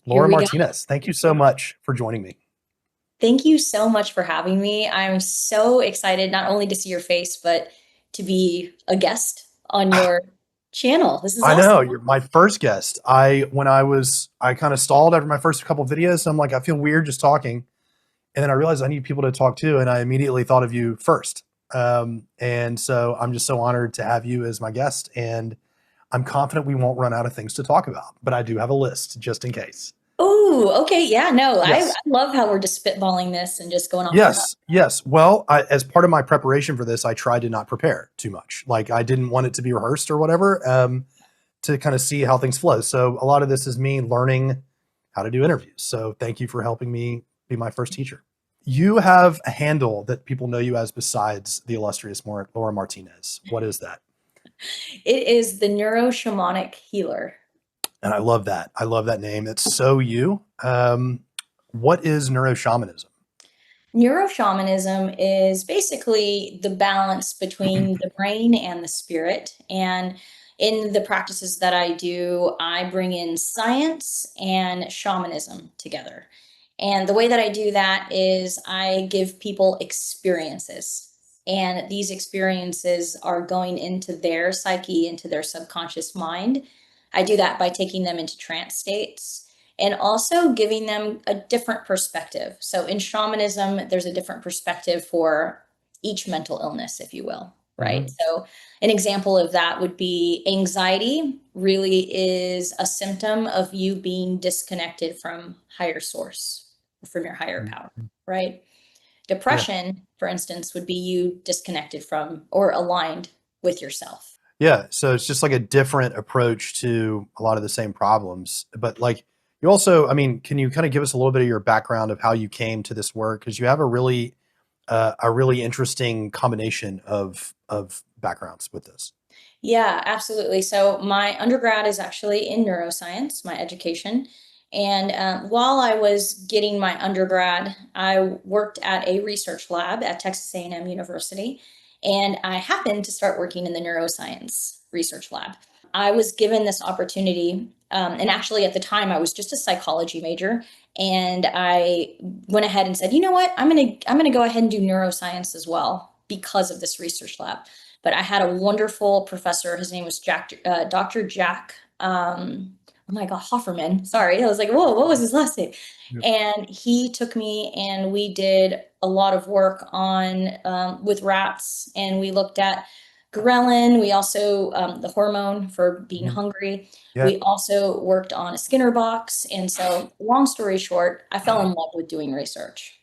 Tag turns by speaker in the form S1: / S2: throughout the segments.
S1: Here
S2: Laura
S1: we go.
S2: Martinez, thank you so much for joining me.
S1: Thank you so much for having me. I'm so excited not only to see your face, but to be a guest on your channel. This is
S2: I know
S1: awesome.
S2: you're my first guest. I kind of stalled after my first couple of videos. So I'm like, I feel weird just talking. And then I realized I need people to talk to. And I immediately thought of you first. And so I'm just so honored to have you as my guest. And I'm confident we won't run out of things to talk about, but I do have a list just in case.
S1: Oh, okay. Yeah, no, I
S2: Yes.
S1: love how we're just spitballing this and just going off the cuff.
S2: Yes, yes. Well, as part of my preparation for this, I tried to not prepare too much. Like I didn't want it to be rehearsed or whatever, to kind of see how things flow. So a lot of this is me learning how to do interviews. So thank you for helping me be my first teacher. You have a handle that people know you as besides the illustrious Laura Martinez. What is that?
S1: It is the Neuroshamanic Healer.
S2: And I love that. I love that name. That's so you. What is neuroshamanism?
S1: Neuroshamanism is basically the balance between the brain and the spirit. And in the practices that I do, I bring in science and shamanism together. And the way that I do that is I give people experiences. And these experiences are going into their psyche, into their subconscious mind. I do that by taking them into trance states and also giving them a different perspective. So in shamanism, there's a different perspective for each mental illness, if you will, right?
S2: Hmm.
S1: So an example of that would be anxiety really is a symptom of you being disconnected from higher source, from your higher power, right?
S2: Yeah.
S1: Depression, for instance, would be you disconnected from or aligned with yourself.
S2: Yeah. So it's just like a different approach to a lot of the same problems. But like you also, I mean, can you kind of give us a little bit of your background of how you came to this work? Because you have a really interesting combination of backgrounds with this.
S1: Yeah, absolutely. So my undergrad is actually in neuroscience, my education. And while I was getting my undergrad, I worked at a research lab at Texas A&M University, and I happened to start working in the neuroscience research lab. I was given this opportunity, and actually at the time I was just a psychology major, and I went ahead and said, you know what, I'm gonna go ahead and do neuroscience as well because of this research lab. But I had a wonderful professor. His name was Dr. Jack. Oh my God, Hofferman. Sorry, I was like, whoa, what was his last name?
S2: Yep.
S1: And he took me, and we did a lot of work on with rats, and we looked at ghrelin. We also the hormone for being
S2: Mhm.
S1: hungry.
S2: Yeah.
S1: We also worked on a Skinner box. And so, long story short, I fell in love with doing research.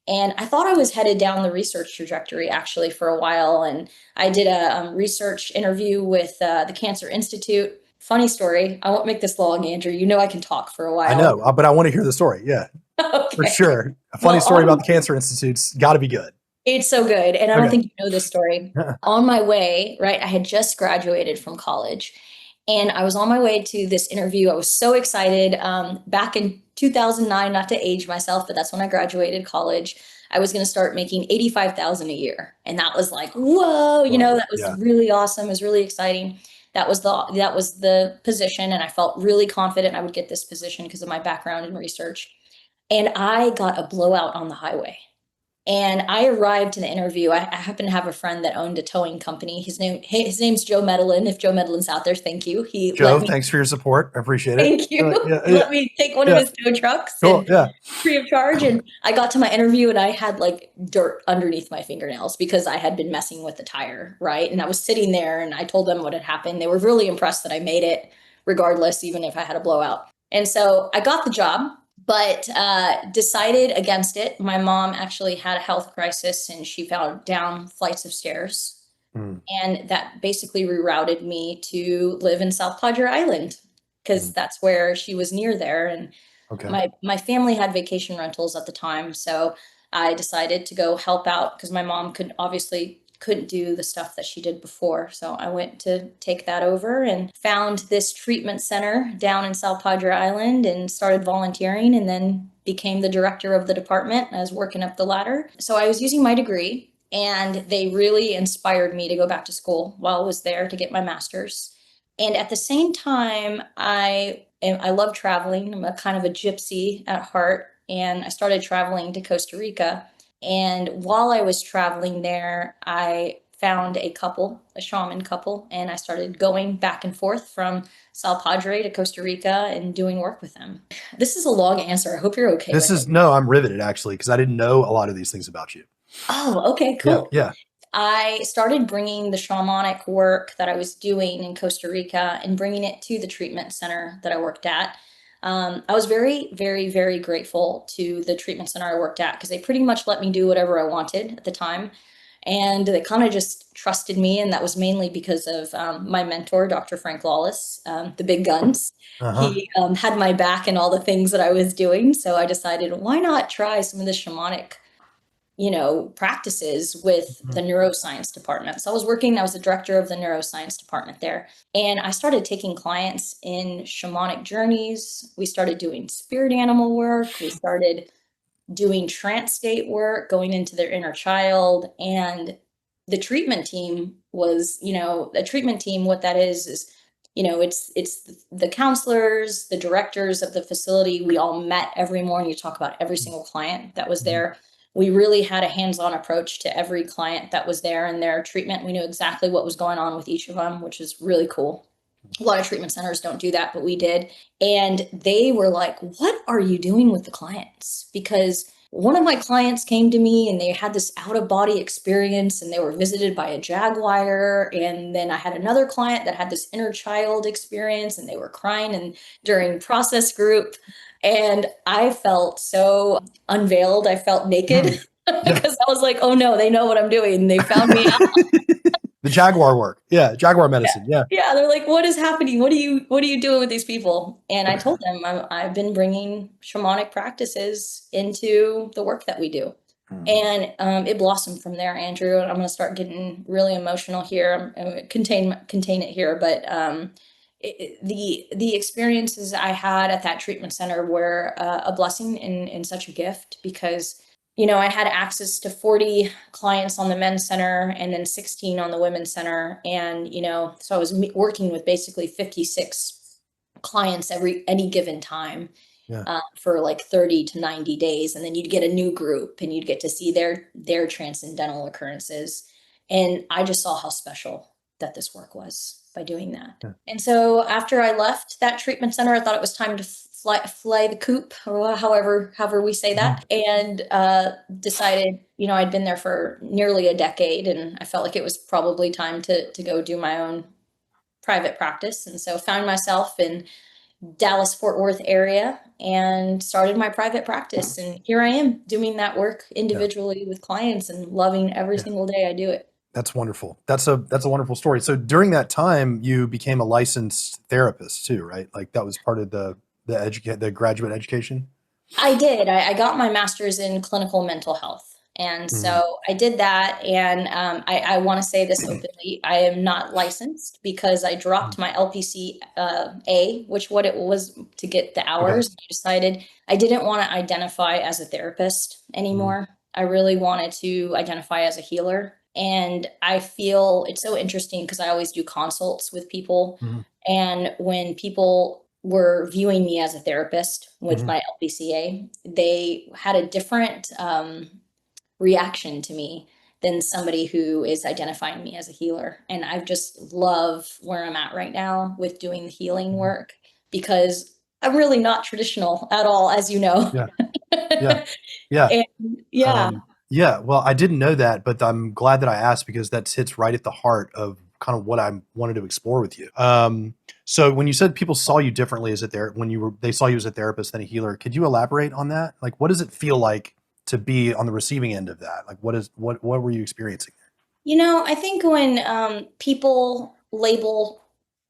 S1: And I thought I was headed down the research trajectory actually for a while. And I did a research interview with the Cancer Institute. Funny story. I won't make this long, Andrew. You know I can talk for a
S2: I
S1: while.
S2: know, but I want to hear the story. Yeah, for
S1: Okay.
S2: sure. A funny
S1: Well,
S2: story about the Cancer Institute's got to be good.
S1: it's so good. And I don't
S2: Okay.
S1: think you know this story. On my way, right, I had just graduated from college, and I was on my way to this interview. I was so excited. Back in 2009, not to age myself, but that's when I graduated college. I was going to start making 85,000 a year, and that was like, whoa!
S2: Whoa.
S1: That was
S2: Yeah.
S1: really awesome. It was really exciting. That was the position, and I felt really confident I would get this position because of my background in research. And I got a blowout on the highway. And I arrived to the interview. I happen to have a friend that owned a towing company. His name's Joe Medellin. If Joe Medellin's out there, thank you. He let
S2: Joe,
S1: me
S2: thanks for your support. I appreciate it.
S1: thank you.
S2: Yeah,
S1: He
S2: yeah,
S1: let me take one of
S2: yeah.
S1: his tow trucks
S2: Cool.
S1: and
S2: Yeah.
S1: free of charge. And I got to my interview and I had like dirt underneath my fingernails because I had been messing with the tire, right? And I was sitting there and I told them what had happened. They were really impressed that I made it, regardless, even if I had a blowout. And so I got the job, but decided against it. My mom actually had a health crisis and she fell down flights of stairs.
S2: Mm,
S1: And that basically rerouted me to live in South Padre Island because
S2: mm.
S1: that's where she was near there. And
S2: Okay.
S1: my family had vacation rentals at the time, so I decided to go help out because my mom couldn't do the stuff that she did before. So I went to take that over and found this treatment center down in South Padre Island and started volunteering and then became the director of the department. I was working up the ladder. So I was using my degree and they really inspired me to go back to school while I was there to get my master's. And at the same time, I I love traveling. I'm a kind of a gypsy at heart, and I started traveling to Costa Rica. And while I was traveling there, I found a couple, a shaman couple, and I started going back and forth from Sal Padre to Costa Rica and doing work with them. This is a long answer. I hope you're okay
S2: This
S1: with it.
S2: is no, I'm riveted actually because I didn't know a lot of these things about you.
S1: Oh, okay,
S2: Yeah,
S1: cool.
S2: yeah.
S1: I started bringing the shamanic work that I was doing in Costa Rica and bringing it to the treatment center that I worked at. I was very, very, very grateful to the treatment center I worked at because they pretty much let me do whatever I wanted at the time. And they kind of just trusted me. And that was mainly because of my mentor, Dr. Frank Lawless, the big guns.
S2: Uh-huh.
S1: He had my back in all the things that I was doing. So I decided, why not try some of the shamanic practices with the
S2: Mhm.
S1: neuroscience department. So I was the director of the neuroscience department there. And I started taking clients in shamanic journeys. We started doing spirit animal work. We started doing trance state work, going into their inner child. And the treatment team was, a treatment team, what that is, it's the counselors, the directors of the facility. We all met every morning to talk about every single client that was
S2: Mhm.
S1: there. We really had a hands-on approach to every client that was there and their treatment. We knew exactly what was going on with each of them, which is really cool. A lot of treatment centers don't do that, but we did. And they were like, what are you doing with the clients? Because one of my clients came to me and they had this out of body experience and they were visited by a jaguar. And then I had another client that had this inner child experience and they were crying and during process group. And I felt so unveiled. I felt naked
S2: Mhm. Yeah.
S1: because I was like, oh no, they know what I'm doing. They found me.
S2: The jaguar work. Yeah, jaguar medicine. Yeah.
S1: Yeah, they're like, "What is happening? What are you doing with these people?" And I told them I've been bringing shamanic practices into the work that we do,
S2: Mhm.
S1: and it blossomed from there, Andrew. And I'm going to start getting really emotional here. I'm gonna contain it here, but the experiences I had at that treatment center were a blessing and such a gift because I had access to 40 clients on the men's center and then 16 on the women's center. And, so I was working with basically 56 clients any given time
S2: Yeah.
S1: for like 30 to 90 days. And then you'd get a new group and you'd get to see their transcendental occurrences. And I just saw how special that this work was by doing that.
S2: Yeah.
S1: And so after I left that treatment center, I thought it was time to fly the coop, or however we say
S2: Mhm.
S1: that, and decided, I'd been there for nearly a decade, and I felt like it was probably time to go do my own private practice. And so found myself in Dallas Fort Worth area and started my private practice. And here I am doing that work
S2: Yeah.
S1: individually with clients and loving every
S2: Yeah.
S1: single day I do it.
S2: That's wonderful. That's a wonderful story. So during that time, you became a licensed therapist too, right? Like that was part of the graduate education.
S1: I did. I got my master's in clinical mental health. And
S2: Mhm.
S1: so I did that. And I want to say this openly. I am not licensed because I dropped my LPC A, which what it was to get the
S2: Okay.
S1: hours. I decided I didn't want to identify as a therapist
S2: Mhm.
S1: anymore. I really wanted to identify as a healer. And I feel it's so interesting because I always do consults with people,
S2: Mhm.
S1: and when people were viewing me as a therapist with
S2: Mhm.
S1: my LPCA, they had a different reaction to me than somebody who is identifying me as a healer. And I just love where I'm at right now with doing the healing
S2: Mhm.
S1: work because I'm really not traditional at all, as you know.
S2: Yeah. Yeah. Yeah.
S1: And yeah.
S2: Yeah, well, I didn't know that, but I'm glad that I asked because that hits right at the heart of kind of what I wanted to explore with you. So when you said people saw you differently as a they saw you as a therapist than a healer, could you elaborate on that? Like, what does it feel like to be on the receiving end of that? Like, what were you experiencing?
S1: I think when people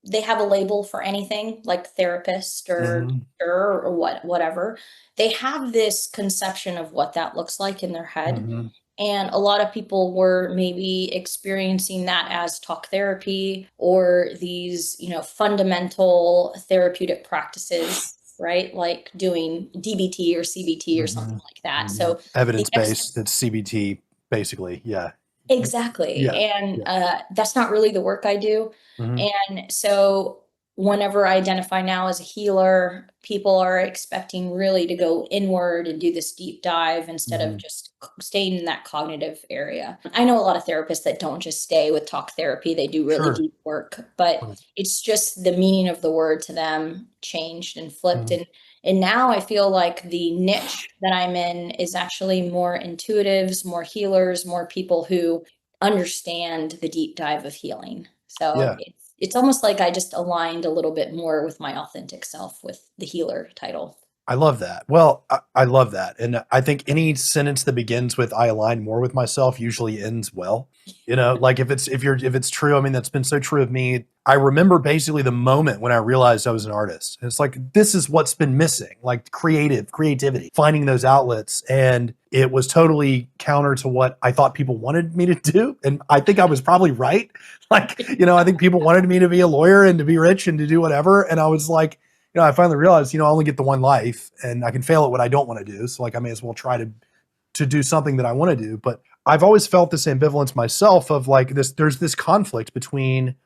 S1: they have a label for anything like therapist
S2: Mhm.
S1: or whatever. They have this conception of what that looks like in their head.
S2: Mhm.
S1: And a lot of people were maybe experiencing that as talk therapy or these, fundamental therapeutic practices, right? Like doing DBT or CBT or something
S2: Mhm.
S1: like that.
S2: Mhm.
S1: So the
S2: Evidence-based, it's CBT basically. Yeah.
S1: exactly.
S2: Yeah.
S1: And
S2: Yeah.
S1: that's not really the work I do.
S2: Mhm.
S1: And so whenever I identify now as a healer, people are expecting really to go inward and do this deep dive instead of
S2: Mhm.
S1: just staying in that cognitive area. I know a lot of therapists that don't just stay with talk therapy, they do really
S2: Sure.
S1: deep work, but
S2: Right.
S1: it's just the meaning of the word to them changed and flipped.
S2: Mhm.
S1: And now I feel like the niche that I'm in is actually more intuitives, more healers, more people who understand the deep dive of healing. So
S2: Yeah.
S1: it's almost like I just aligned a little bit more with my authentic self with the healer title.
S2: I love that. Well, I love that. And I think any sentence that begins with "I align more with myself" usually ends well. You know, like if it's true, I mean, that's been so true of me. I remember basically the moment when I realized I was an artist. It's like this is what's been missing, like creativity, finding those outlets. And it was totally counter to what I thought people wanted me to do. And I think I was probably right. Like, I think people wanted me to be a lawyer and to be rich and to do whatever. And I was like, I finally realized, I only get the one life and I can fail at what I don't want to do. So like I may as well try to do something that I want to do. But I've always felt this ambivalence myself of like there's this conflict between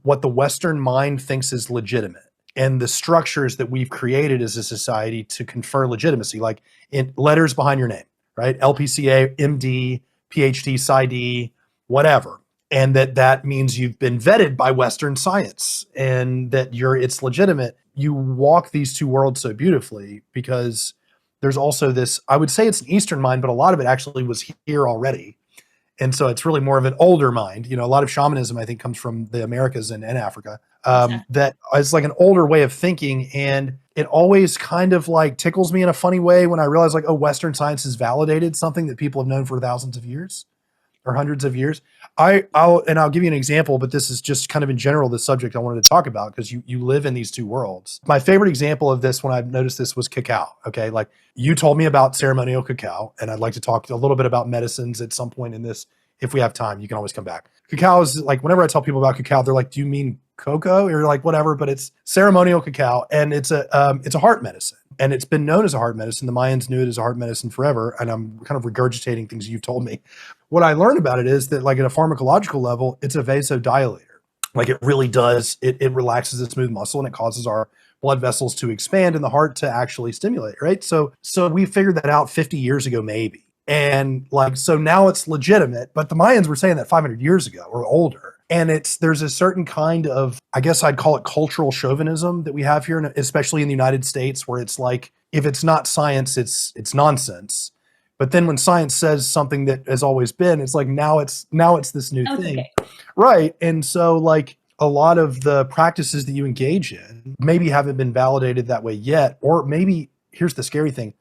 S2: what the Western mind thinks is legitimate and the structures that we've created as a society to confer legitimacy, like in letters behind your name, right? LPCA, MD, PhD, PsyD, whatever. And that means you've been vetted by Western science and that it's legitimate. You walk these two worlds so beautifully because there's also this, I would say it's an Eastern mind, but a lot of it actually was here already. And so it's really more of an older mind. A lot of shamanism, I think, comes from the Americas and Africa.
S1: Exactly.
S2: That is like an older way of thinking. And it always kind of like tickles me in a funny way when I realize like, oh, Western science has validated something that people have known for thousands of years or hundreds of years. I'll give you an example, but this is just kind of in general the subject I wanted to talk about because you live in these two worlds. My favorite example of this when I've noticed this was cacao. Okay, like you told me about ceremonial cacao, and I'd like to talk a little bit about medicines at some point in this. If we have time, you can always come back. Cacao is like whenever I tell people about cacao, they're like, "Do you mean cocoa?" Or like whatever, but it's ceremonial cacao, and it's a heart medicine, and it's been known as a heart medicine. The Mayans knew it as a heart medicine forever, and I'm kind of regurgitating things you've told me. What I learned about it is that, like at a pharmacological level, it's a vasodilator. Like it really does, it relaxes the smooth muscle and it causes our blood vessels to expand and the heart to actually stimulate, right? So we figured that out 50 years ago, maybe. And like, so now it's legitimate, but the Mayans were saying that 500 years ago or older. And there's a certain kind of, I guess I'd call it cultural chauvinism that we have here, especially in the United States, where it's like, if it's not science, it's nonsense. But then when science says something that has always been, it's like now it's this new
S1: Oh, it's
S2: thing.
S1: okay.
S2: Right. And so like a lot of the practices that you engage in maybe haven't been validated that way yet, or maybe here's the scary thing,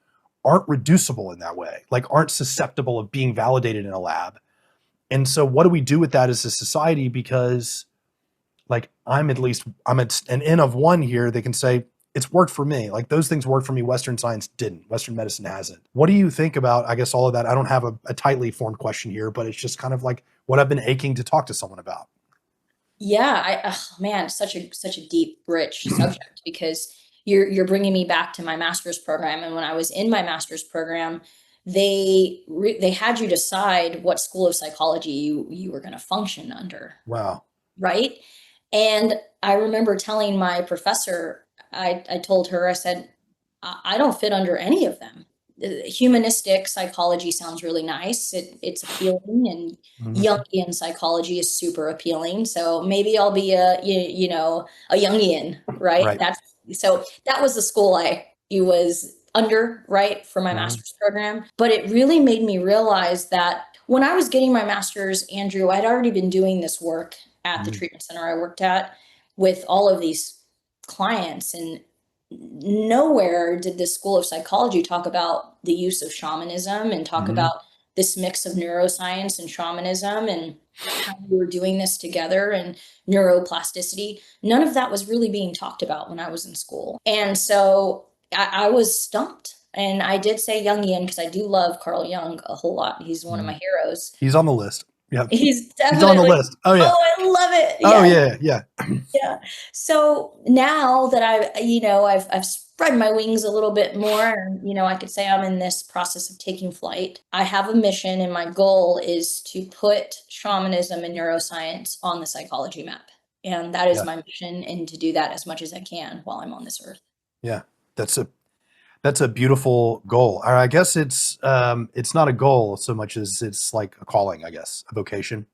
S2: aren't reducible in that way, like aren't susceptible of being validated in a lab. And so what do we do with that as a society? Because like I'm an N of one here that can say it's worked for me. Like those things worked for me. Western science didn't. Western medicine hasn't. What do you think about, I guess, all of that? I don't have a tightly formed question here, but it's just kind of like what I've been aching to talk to someone about.
S1: Yeah, oh man, such a deep, rich subject because you're bringing me back to my master's program. And when I was in my master's program, they had you decide what school of psychology you were going to function under,
S2: Wow.
S1: right? And I remember telling my professor, I told her, I said, I don't fit under any of them. Humanistic psychology sounds really nice. It's appealing, and
S2: Mhm.
S1: Jungian psychology is super appealing. So maybe I'll be a Jungian, right?
S2: Right.
S1: That was the school I was under, right, for my
S2: Mhm.
S1: master's program. But it really made me realize that when I was getting my master's, Andrew, I'd already been doing this work at the
S2: Mhm.
S1: treatment center I worked at with all of these clients, and nowhere did this school of psychology talk about the use of shamanism and talk
S2: Mhm.
S1: about this mix of neuroscience and shamanism and how we were doing this together and neuroplasticity. None of that was really being talked about when I was in school. And so I was stumped. And I did say Jungian because I do love Carl Jung a whole lot. He's one of
S2: Mhm.
S1: my heroes.
S2: He's on the list. Yeah.
S1: He's
S2: He's on the
S1: definitely,
S2: list. Oh yeah.
S1: oh, I love it.
S2: Oh
S1: Yes.
S2: yeah. Yeah.
S1: Yeah. So now that I've spread my wings a little bit more, and I could say I'm in this process of taking flight. I have a mission, and my goal is to put shamanism and neuroscience on the psychology map. And that is
S2: Yeah.
S1: my mission, and to do that as much as I can while I'm on this earth.
S2: Yeah. That's a beautiful goal. Or I guess it's not a goal so much as it's like a calling, I guess, a vocation.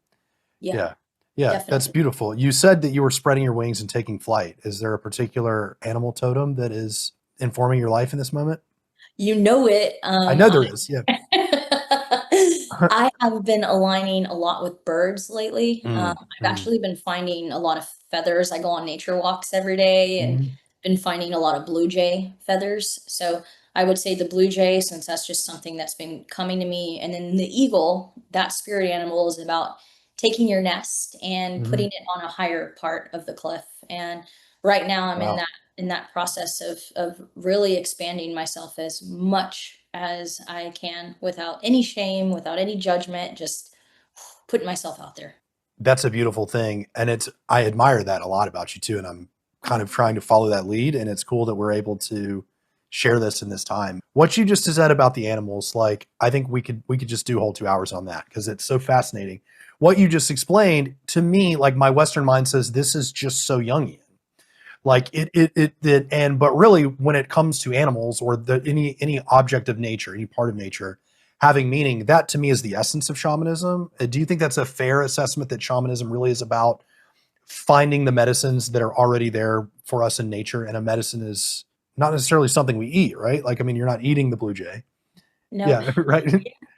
S1: Yeah,
S2: Yeah. Yeah, that's
S1: definitely.
S2: beautiful. You said that you were spreading your wings and taking flight. Is there a particular animal totem that is informing your life in this moment?
S1: You know it.
S2: I know there is. Yeah.
S1: I have been aligning a lot with birds lately.
S2: Mm,
S1: I've
S2: mm,
S1: actually been finding a lot of feathers. I go on nature walks every day and
S2: mhm,
S1: been finding a lot of blue jay feathers. So I would say the blue jay, since that's just something that's been coming to me. And then the eagle, that spirit animal is about taking your nest and
S2: mhm.
S1: putting it on a higher part of the cliff. And right now I'm
S2: Wow.
S1: in that process of really expanding myself as much as I can without any shame, without any judgment, just putting myself out there.
S2: That's a beautiful thing. And I admire that a lot about you too. And I'm kind of trying to follow that lead. And it's cool that we're able to share this in this time. What you just said about the animals, like I think we could just do a whole 2 hours on that because it's so fascinating. What you just explained to me, like my Western mind says, this is just so Jungian. Like and but really when it comes to animals or any object of nature, any part of nature having meaning, that to me is the essence of shamanism. Do you think that's a fair assessment that shamanism really is about finding the medicines that are already there for us in nature, and a medicine is not necessarily something we eat, right? Like I mean, you're not eating the blue jay.
S1: No,
S2: Yeah, right.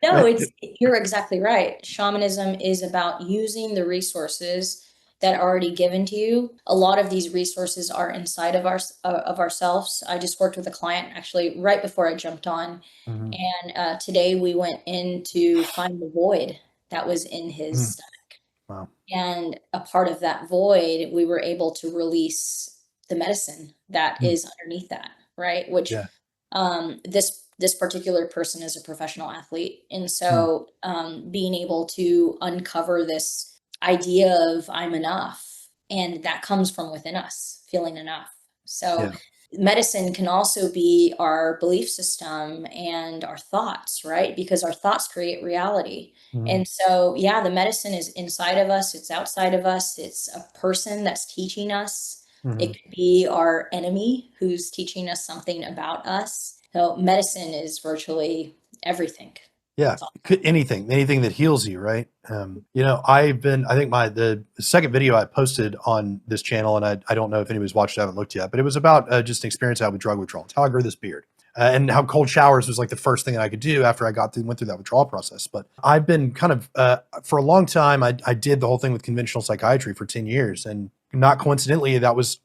S1: no,
S2: Right.
S1: you're exactly right. Shamanism is about using the resources that are already given to you. A lot of these resources are inside of ourselves. I just worked with a client actually right before I jumped on,
S2: Mhm.
S1: and today we went in to find the void that was in his
S2: Mm.
S1: stomach.
S2: Wow.
S1: And a part of that void, we were able to release the medicine that
S2: Mm.
S1: is underneath that, right? Which
S2: Yeah.
S1: this particular person is a professional athlete, and
S2: Mm.
S1: so being able to uncover this idea of I'm enough, and that comes from within us, feeling enough. So
S2: Yeah.
S1: medicine can also be our belief system and our thoughts, right? Because our thoughts create reality.
S2: Mhm.
S1: And so, yeah, the medicine is inside of us, it's outside of us, it's a person that's teaching us. It
S2: Mhm.
S1: could be our enemy who's teaching us something about us. So, medicine is virtually everything.
S2: Yeah,
S1: It's all.
S2: anything that heals you, right? I think the second video I posted on this channel, and I don't know if anybody's watched it, I haven't looked yet, but it was about just an experience I had with drug withdrawal. It's how I grew this beard. And how cold showers was like the first thing that I could do after I went through that withdrawal process. But I've been kind of, for a long time, I did the whole thing with conventional psychiatry for 10 years. And not coincidentally, I was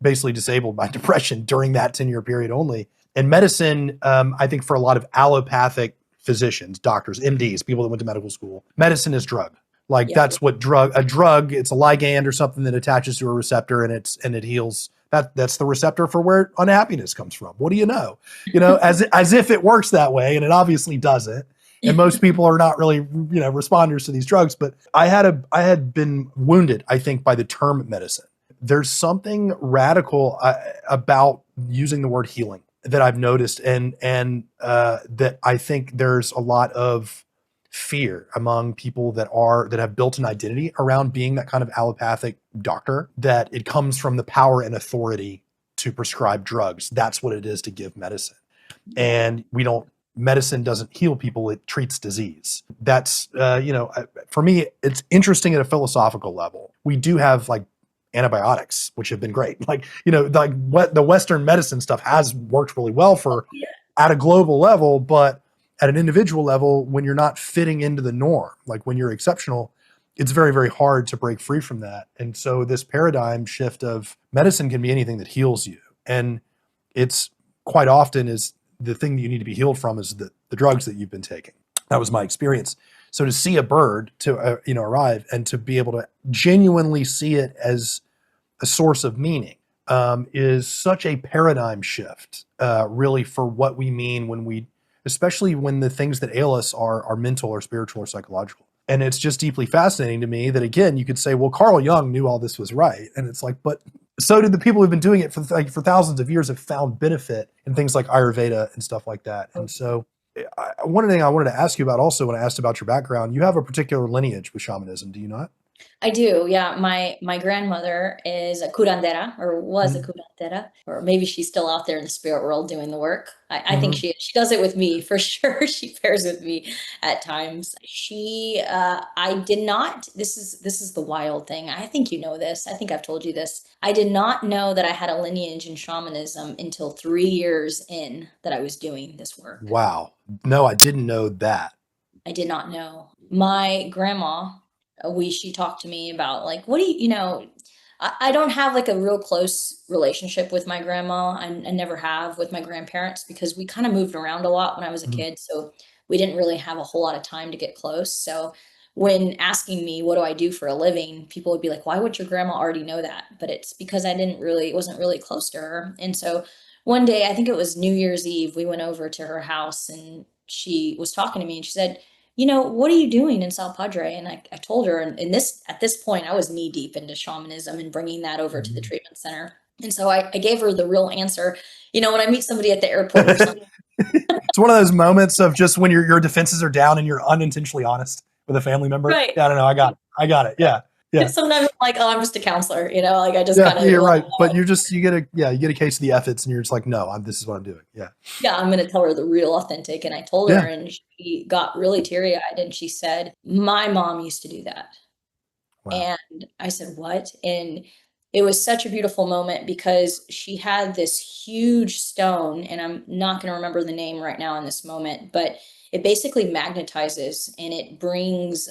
S2: basically disabled by depression during that 10-year period only. And medicine, I think for a lot of allopathic physicians, doctors, MDs, people that went to medical school, medicine is drug. Like
S1: Yep.
S2: that's what a drug, it's a ligand or something that attaches to a receptor and it heals. That's the receptor for where unhappiness comes from. What do you know? As if it works that way, and it obviously doesn't. And most people are not really, responders to these drugs. But I had been wounded, I think, by the term medicine. There's something radical about using the word healing that I've noticed, and that I think there's a lot of fear among people that have built an identity around being that kind of allopathic doctor, that it comes from the power and authority to prescribe drugs. That's what it is to give medicine.
S1: Yeah.
S2: And medicine doesn't heal people, it treats disease. That's for me it's interesting at a philosophical level. We do have like antibiotics, which have been great. Like, like what the Western medicine stuff has worked really well for
S1: Yeah.
S2: at a global level, but at an individual level, when you're not fitting into the norm, like when you're exceptional, it's very, very hard to break free from that. And so this paradigm shift of medicine can be anything that heals you. And it's quite often is the thing that you need to be healed from is the drugs that you've been taking. That was my experience. So to see a bird to arrive and to be able to genuinely see it as a source of meaning is such a paradigm shift, really, for what we mean especially when the things that ail us are mental or spiritual or psychological. And it's just deeply fascinating to me that, again, you could say, well, Carl Jung knew all this was right. And it's like, but so did the people who've been doing it for thousands of years, have found benefit in things like Ayurveda and stuff like that. And so one thing I wanted to ask you about also, when I asked about your background, you have a particular lineage with shamanism, do you not?
S1: I do, yeah. My grandmother is a curandera, or was a
S2: Mm-hmm.
S1: curandera, or maybe she's still out there in the spirit world doing the work. I think
S2: Mm-hmm.
S1: she does it with me for sure. She pairs with me at times. I did not. This is the wild thing. I think you know this. I think I've told you this. I did not know that I had a lineage in shamanism until 3 years in that I was doing this work.
S2: Wow. No, I didn't know that.
S1: I did not know. My grandma, she talked to me about like, what do I don't have like a real close relationship with my grandma. I never have with my grandparents because we kind of moved around a lot when I was a
S2: Mhm.
S1: kid. So we didn't really have a whole lot of time to get close. So when asking me, what do I do for a living? People would be like, why would your grandma already know that? But it's because wasn't really close to her. And so one day, I think it was New Year's Eve, we went over to her house and she was talking to me and she said, what are you doing in Sal Padre? And I told her, and at this point, I was knee deep into shamanism and bringing that over to the
S2: Mhm.
S1: treatment center. And so I gave her the real answer. When I meet somebody at the airport for something,
S2: It's one of those moments of just when your defenses are down and you're unintentionally honest with a family member.
S1: right?
S2: Yeah, I don't know. I got it. I got it. Yeah. Yeah.
S1: Sometimes I'm like, oh, I'm just a counselor, like I just
S2: Yeah.
S1: kind of,
S2: You're right. But you get a case of the efforts and you're just like, no, this is what I'm doing. Yeah.
S1: yeah, I'm going to tell her the real authentic. And I told her,
S2: Yeah.
S1: and she got really teary eyed and she said, my mom used to do that.
S2: Wow.
S1: And I said, "What?" And it was such a beautiful moment because she had this huge stone, and I'm not going to remember the name right now in this moment, but it basically magnetizes and it brings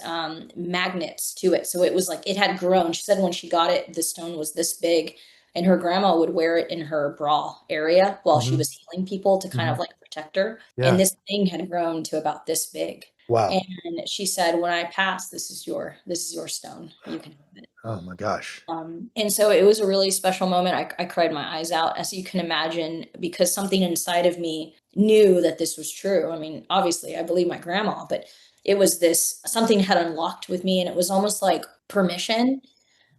S1: magnets to it. So it was like it had grown. She said when she got it, the stone was this big, and her grandma would wear it in her bra area while she
S2: Hmm.
S1: was healing people to kind
S2: Hmm.
S1: of like protect her. And
S2: Yeah.
S1: this thing had grown to about this big.
S2: Wow.
S1: And she said, when I pass, this is your stone. You can have it.
S2: Oh my gosh.
S1: And so it was a really special moment. I cried my eyes out, as you can imagine, because something inside of me knew that this was true. I mean, obviously, I believe my grandma, but it was this something had unlocked with me, and it was almost like permission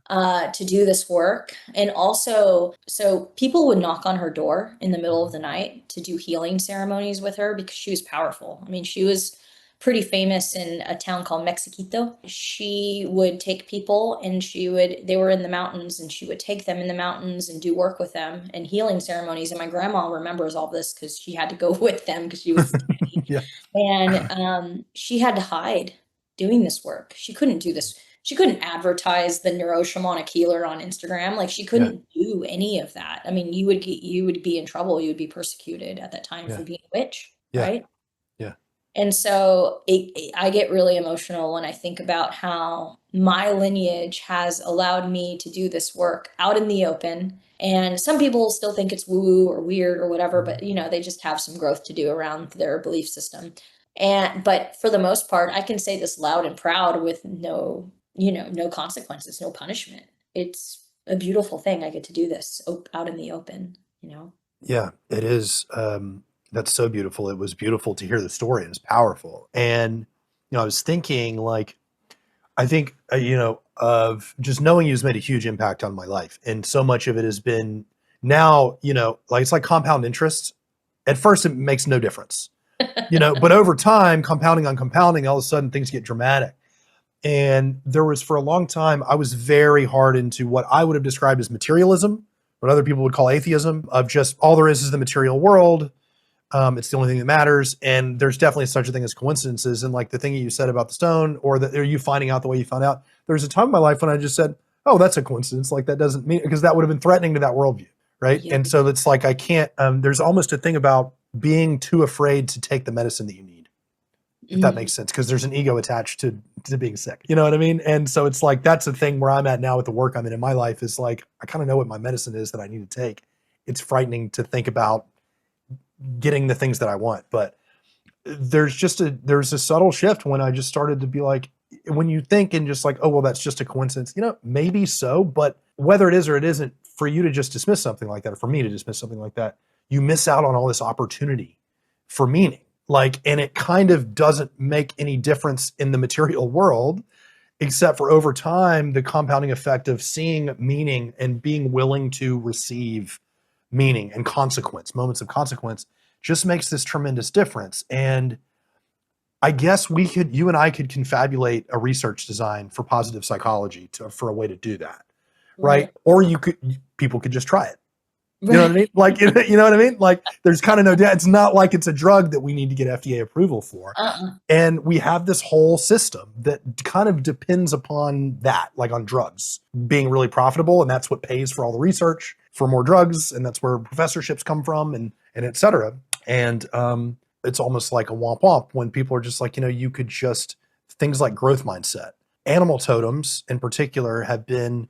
S1: to do this work. And also, so people would knock on her door in the middle of the night to do healing ceremonies with her because she was powerful. I mean, she was pretty famous in a town called Mexiquito. She would take people and they were in the mountains and she would take them in the mountains and do work with them and healing ceremonies. And my grandma remembers all this because she had to go with them because she was tiny.
S2: Yeah.
S1: And she had to hide doing this work. She couldn't do this. She couldn't advertise the Neuroshamanic Healer on Instagram. Like she
S2: Yeah.
S1: couldn't do any of that. I mean, you would be in trouble. You would be persecuted at that time for
S2: Yeah.
S1: being a witch,
S2: Yeah.
S1: right?
S2: Yeah.
S1: And so I get really emotional when I think about how my lineage has allowed me to do this work out in the open. And some people still think it's woo woo or weird or whatever,
S2: Mhm.
S1: but they just have some growth to do around their belief system. But for the most part, I can say this loud and proud with no consequences, no punishment. It's a beautiful thing. I get to do this out in the open.
S2: Yeah, it is. That's so beautiful. It was beautiful to hear the story. It was powerful. And, I was thinking like, I think, of just knowing you has made a huge impact on my life. And so much of it has been now, like it's like compound interest. At first, it makes no difference, but over time, compounding on compounding, all of a sudden things get dramatic. And there was for a long time, I was very hard into what I would have described as materialism, what other people would call atheism, of just all there is the material world. It's the only thing that matters. And there's definitely such a thing as coincidences. And like the thing you said about the stone, or you finding out the way you found out, there's a time in my life when I just said, oh, that's a coincidence. Like that doesn't mean, because that would have been threatening to that worldview. Right.
S1: Yeah.
S2: And so it's like, I can't, there's almost a thing about being too afraid to take the medicine that you need, if that makes sense, because there's an ego attached to being sick. You know what I mean? And so it's like, that's the thing where I'm at now with the work I'm in my life is like, I kind of know what my medicine is that I need to take. It's frightening to think about getting the things that I want, but there's a subtle shift when I just started to be like, when you think and just like, oh, well, that's just a coincidence, maybe so, but whether it is or it isn't, for you to just dismiss something like that, or for me to dismiss something like that, you miss out on all this opportunity for meaning. Like, and it kind of doesn't make any difference in the material world, except for over time, the compounding effect of seeing meaning and being willing to receive meaning and consequence, moments of consequence, just makes this tremendous difference. And I guess you and I could confabulate a research design for positive psychology for a way to do that, right?
S1: Right.
S2: Or people could just try it. You know what I
S1: Right.
S2: mean? Like, you know what I mean? Like, there's kind of no doubt. It's not like it's a drug that we need to get FDA approval for.
S1: Uh-uh.
S2: And we have this whole system that kind of depends upon that, like on drugs being really profitable. And that's what pays for all the research for more drugs. And that's where professorships come from and et cetera. And it's almost like a womp womp when people are just like, you could just, things like growth mindset. Animal totems in particular have been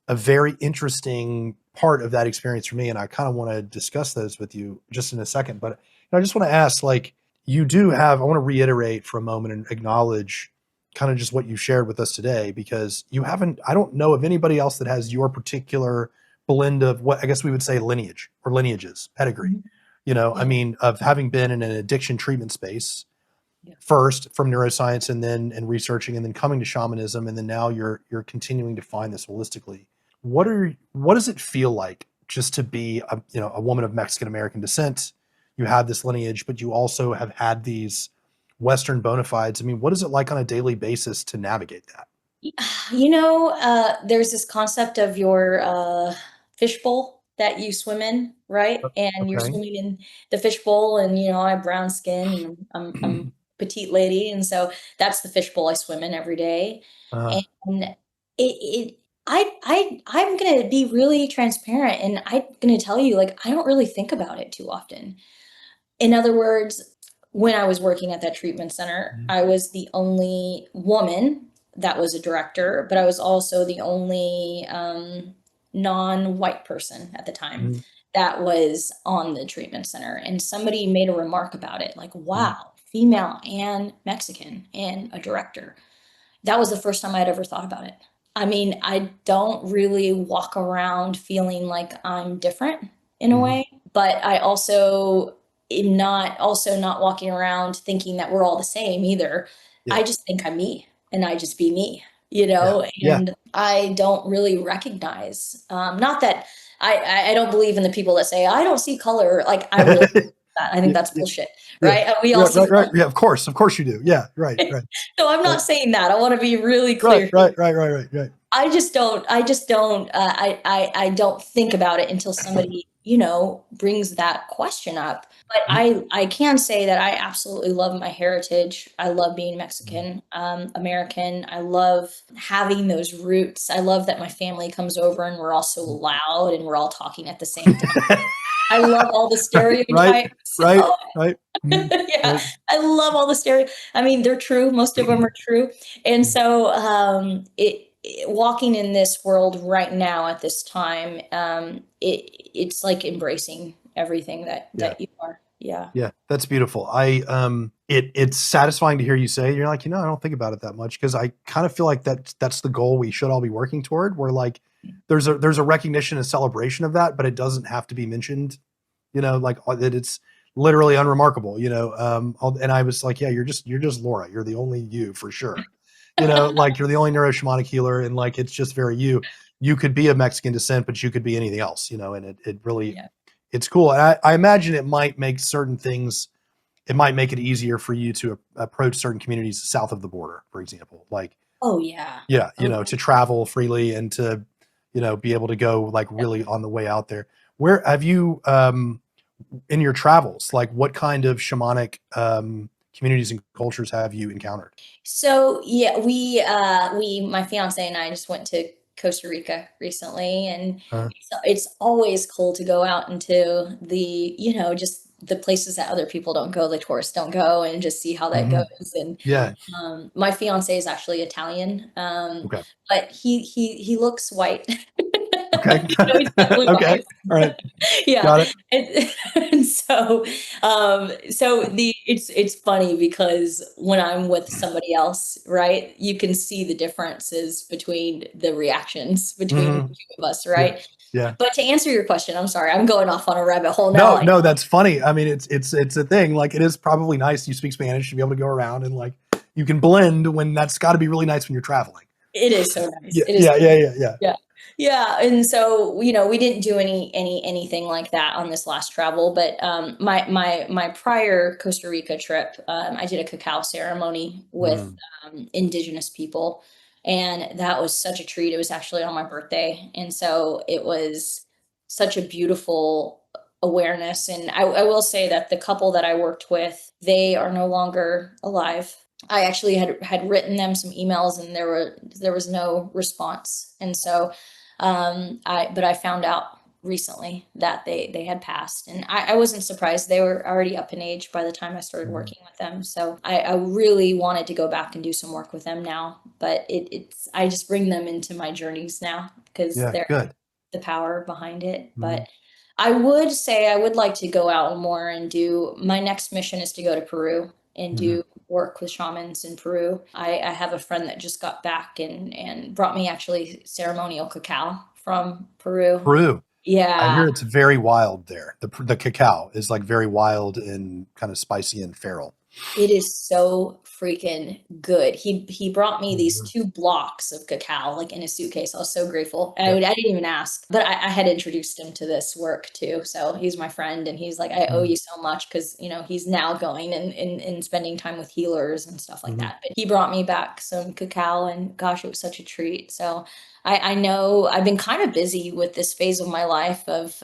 S2: a very interesting part of that experience for me. And I kind of want to discuss those with you just in a second. But I just want to ask, like, I want to reiterate for a moment and acknowledge kind of just what you shared with us today, because I don't know of anybody else that has your particular blend of what I guess we would say lineage or lineages, pedigree.
S1: Yeah.
S2: I mean, of having been in an addiction treatment space,
S1: Yeah.
S2: first from neuroscience and researching and then coming to shamanism. And then now you're continuing to find this holistically. What does it feel like just to be a woman of Mexican American descent? You have this lineage, but you also have had these Western bona fides. I mean, what is it like on a daily basis to navigate that?
S1: There's this concept of your fishbowl that you swim in, right? And you're
S2: Okay.
S1: swimming in the fishbowl, and I have brown skin, and I'm petite lady, and so that's the fishbowl I swim in every day.
S2: Uh,
S1: And I'm gonna be really transparent, and I'm gonna tell you, like, I don't really think about it too often. In other words, when I was working at that treatment center,
S2: mhm,
S1: I was the only woman that was a director, but I was also the only non-white person at the time
S2: mhm,
S1: that was on the treatment center. And somebody made a remark about it, like,
S2: mhm,
S1: wow, female and Mexican and a director. That was the first time I'd ever thought about it. I mean, I don't really walk around feeling like I'm different in a
S2: mhm.
S1: way, but I also am not walking around thinking that we're all the same either.
S2: Yeah.
S1: I just think I'm me, and I just be me,
S2: Yeah. Yeah.
S1: and I don't really recognize, not that I don't believe in the people that say, "I don't see color." Like, I really that. I think
S2: Yeah.
S1: that's
S2: Yeah.
S1: bullshit,
S2: Yeah.
S1: right? We all
S2: Yeah.
S1: see
S2: Right. Right.
S1: color.
S2: Yeah. Of course. Of course you do. Yeah. Right. Right.
S1: So I'm
S2: Right.
S1: not saying that. I wanna be really
S2: Right.
S1: clear.
S2: Right. Right. Right. Right. Right.
S1: I don't think about it until somebody, brings that question up. But
S2: Mhm,
S1: I can say that I absolutely love my heritage. I love being
S2: mhm.
S1: Mexican, American. I love having those roots. I love that my family comes over and we're all so loud and we're all talking at the same time. I love all the
S2: Right.
S1: stereotypes.
S2: Right.
S1: Oh,
S2: Right. Mhm,
S1: yeah,
S2: right.
S1: I love all the I mean, they're true. Most of them are true. And
S2: Mhm,
S1: so, walking in this world right now at this time, it's like embracing everything
S2: yeah.
S1: that you are. Yeah.
S2: Yeah, that's beautiful. It's satisfying to hear you say, you're like, I don't think about it that much because I kind of feel like that's the goal we should all be working toward, where like there's a recognition and celebration of that, but it doesn't have to be mentioned, like that it's literally unremarkable, and I was like, yeah, you're just Laura. You're the only you for sure. Like you're the only neuroshamanic healer, and like it's just very you. You could be of Mexican descent, but you could be anything else, and it really
S1: Yeah.
S2: it's cool. And I imagine it might make certain things, it might make it easier for you to approach certain communities south of the border, for example. Like,
S1: Oh, yeah.
S2: yeah,
S1: Oh,
S2: to travel freely and to, be able to go like
S1: yeah.
S2: really on the way out there. Where have you, in your travels, like what kind of shamanic communities and cultures have you encountered?
S1: So yeah, my fiance and I just went to Costa Rica recently, and
S2: Uh,
S1: it's always cool to go out into just the places that other people don't go, the tourists don't go, and just see how that
S2: mhm.
S1: goes. And
S2: Yeah.
S1: my fiance is actually Italian,
S2: Okay.
S1: but he looks white.
S2: Okay.
S1: He's got blue
S2: Okay.
S1: eyes.
S2: All right.
S1: Yeah.
S2: Got it.
S1: And so it's funny because when I'm with somebody else, right, you can see the differences between the reactions between the
S2: Mhm.
S1: two of us,
S2: Yeah.
S1: right?
S2: Yeah.
S1: But to answer your question, I'm sorry, I'm going off on a rabbit hole now.
S2: No, no, that's funny. I mean, it's a thing. Like, it is probably nice you speak Spanish to be able to go around and like you can blend when that's got to be really nice when you're traveling.
S1: It is so nice.
S2: Yeah,
S1: It is
S2: yeah,
S1: so
S2: yeah, yeah, yeah.
S1: yeah. Yeah, and so, we didn't do anything like that on this last travel, but my prior Costa Rica trip, I did a cacao ceremony with
S2: Mm,
S1: indigenous people, and that was such a treat. It was actually on my birthday, and so it was such a beautiful awareness. And I will say that the couple that I worked with, they are no longer alive. I actually had written them some emails, and there was no response. And so I found out recently that they had passed, and I wasn't surprised. They were already up in age by the time I started
S2: mhm.
S1: working with them. So I really wanted to go back and do some work with them now, but it's I just bring them into my journeys now because
S2: Yeah,
S1: they're
S2: good.
S1: the power behind it.
S2: Mhm,
S1: But I would say I would like to go out more and do my next mission is to go to Peru and
S2: mhm.
S1: do work with shamans in Peru. I have a friend that just got back and brought me actually ceremonial cacao from Peru.
S2: Peru. I
S1: Yeah,
S2: hear it's very wild there. The cacao is like very wild and kind of spicy and feral.
S1: it is so freaking good. He brought me these
S2: Mhm.
S1: 2 blocks of cacao, like, in a suitcase. I was so grateful, and
S2: Yep.
S1: I didn't even ask, but I had introduced him to this work too, so he's my friend, and he's like, "I owe
S2: Mhm,
S1: you so much," 'cause, he's now going and spending time with healers and stuff like
S2: mhm,
S1: that, but he brought me back some cacao, and gosh, it was such a treat. So I know I've been kind of busy with this phase of my life of,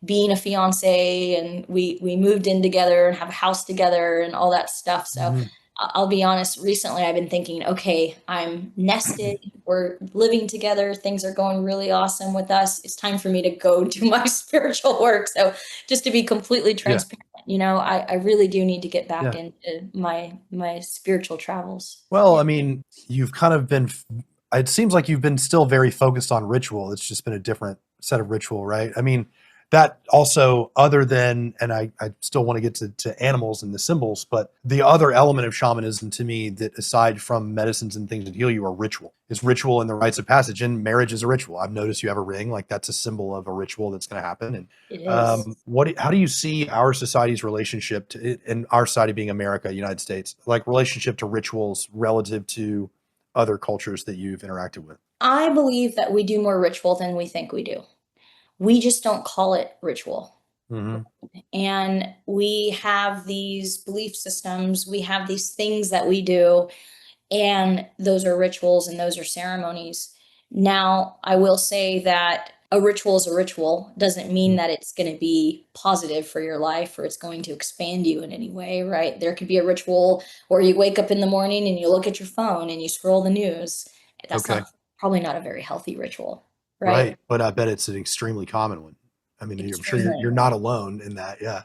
S1: being a fiance, and we moved in together and have a house together and all that stuff. So
S2: mhm.
S1: I'll be honest, recently I've been thinking, okay, I'm nested, we're living together, things are going really awesome with us. It's time for me to go do my spiritual work. So just to be completely
S2: Yeah,
S1: transparent, I really do need to get back
S2: yeah.
S1: into my spiritual travels.
S2: Well,
S1: Yeah.
S2: I mean, you've kind of been, it seems like you've been still very focused on ritual. It's just been a different set of ritual, right? I mean, that also, other than, and I still want to get to animals and the symbols, but the other element of shamanism to me that aside from medicines and things that heal you are ritual. Is ritual and the rites of passage, and marriage is a ritual. I've noticed you have a ring, like that's a symbol of a ritual that's going to happen. And
S1: It is.
S2: how do you see our society's relationship to it, and our society being America, United States, like relationship to rituals relative to other cultures that you've interacted with?
S1: I believe that we do more ritual than we think we do. We just don't call it ritual.
S2: Hmm.
S1: And we have these belief systems, we have these things that we do, and those are rituals and those are ceremonies. Now, I will say that a ritual is a ritual, doesn't mean that it's going to be positive for your life or it's going to expand you in any way, right? There could be a ritual where you wake up in the morning and you look at your phone and you scroll the news. That's
S2: Okay,
S1: not probably not a very healthy ritual, right?
S2: right, but I bet it's an extremely common one. I mean, I'm sure you're
S1: Extremely.
S2: not alone in that. Yeah,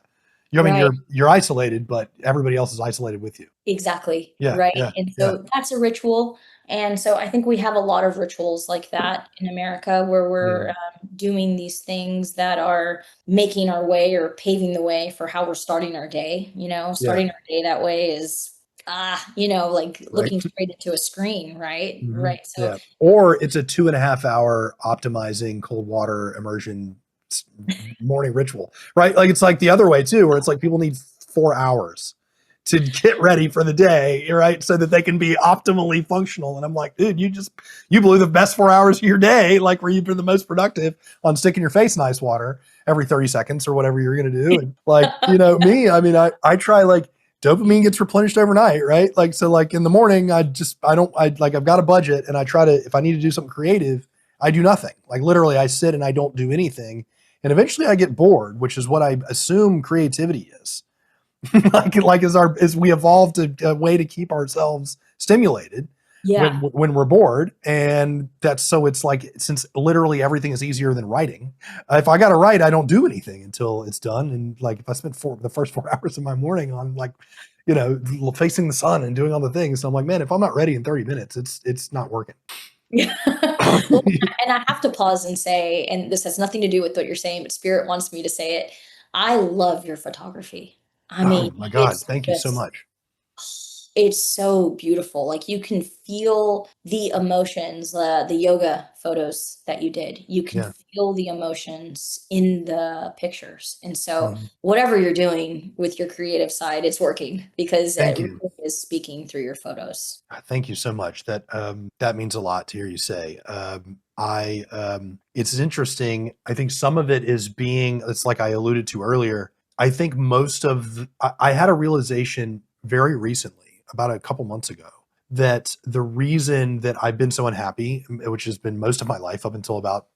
S2: I mean,
S1: Right.
S2: you're isolated, but everybody else is isolated with you.
S1: Exactly,
S2: Yeah,
S1: right,
S2: yeah,
S1: and
S2: yeah.
S1: so that's a ritual, and so I think we have a lot of rituals like that in America where we're,
S2: Mm,
S1: doing these things that are making our way or paving the way for how we're starting our day,
S2: yeah,
S1: starting our day that way is, like
S2: right.
S1: looking straight into a screen, right?
S2: Hmm.
S1: Right, so
S2: Yeah, or it's a 2.5 hour optimizing cold water immersion s- morning ritual, right? Like it's like the other way too, where it's like people need 4 hours to get ready for the day, right? So that they can be optimally functional. And I'm like, dude, you blew the best 4 hours of your day, like where you've been the most productive on sticking your face in ice water every 30 seconds or whatever you're gonna do. And like, me, I mean, I try like dopamine gets replenished overnight, right? Like, so like in the morning, I've got a budget and I try to, if I need to do something creative, I do nothing. Like literally I sit and I don't do anything. And eventually I get bored, which is what I assume creativity is. like as we evolved a way to keep ourselves stimulated
S1: Yeah.
S2: when we're bored. And that's, so it's like, since literally everything is easier than writing, if I got to write, I don't do anything until it's done. And like if I spent the first 4 hours of my morning on like facing the sun and doing all the things, so I'm like, man, if I'm not ready in 30 minutes, it's not working.
S1: Yeah. Well, and I have to pause and say, and this has nothing to do with what you're saying, but spirit wants me to say it. I love your photography. I mean,
S2: Oh my God,
S1: it's
S2: thank you so
S1: just
S2: much.
S1: it's so beautiful. Like you can feel the emotions, the yoga photos that you did. You can
S2: Yeah.
S1: feel the emotions in the pictures. And so
S2: Mhm.
S1: whatever you're doing with your creative side, it's working because it
S2: Thank you.
S1: really is speaking through your photos.
S2: Thank you so much. That means a lot to hear you say. It's interesting. I think some of it is it's like I alluded to earlier. I think I had a realization very recently, about a couple months ago, that the reason that I've been so unhappy, which has been most of my life up until about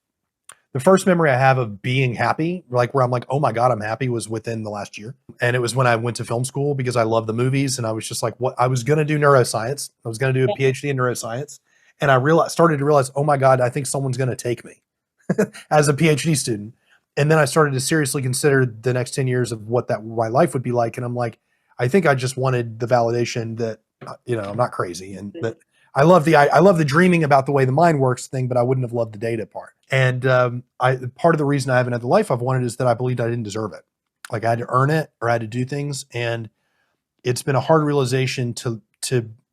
S2: the first memory I have of being happy, like where I'm like, oh my God, I'm happy, was within the last year. And it was when I went to film school because I love the movies. And I was just like, what I was going to do neuroscience. I was going to do a PhD in neuroscience. And started to realize, oh my God, I think someone's going to take me as a PhD student. And then I started to seriously consider the next 10 years of what my life would be like. And I'm like, I think I just wanted the validation that, I'm not crazy, and that I love the dreaming about the way the mind works thing, but I wouldn't have loved the data part. And part of the reason I haven't had the life I've wanted is that I believed I didn't deserve it. Like I had to earn it, or I had to do things. And it's been a hard realization to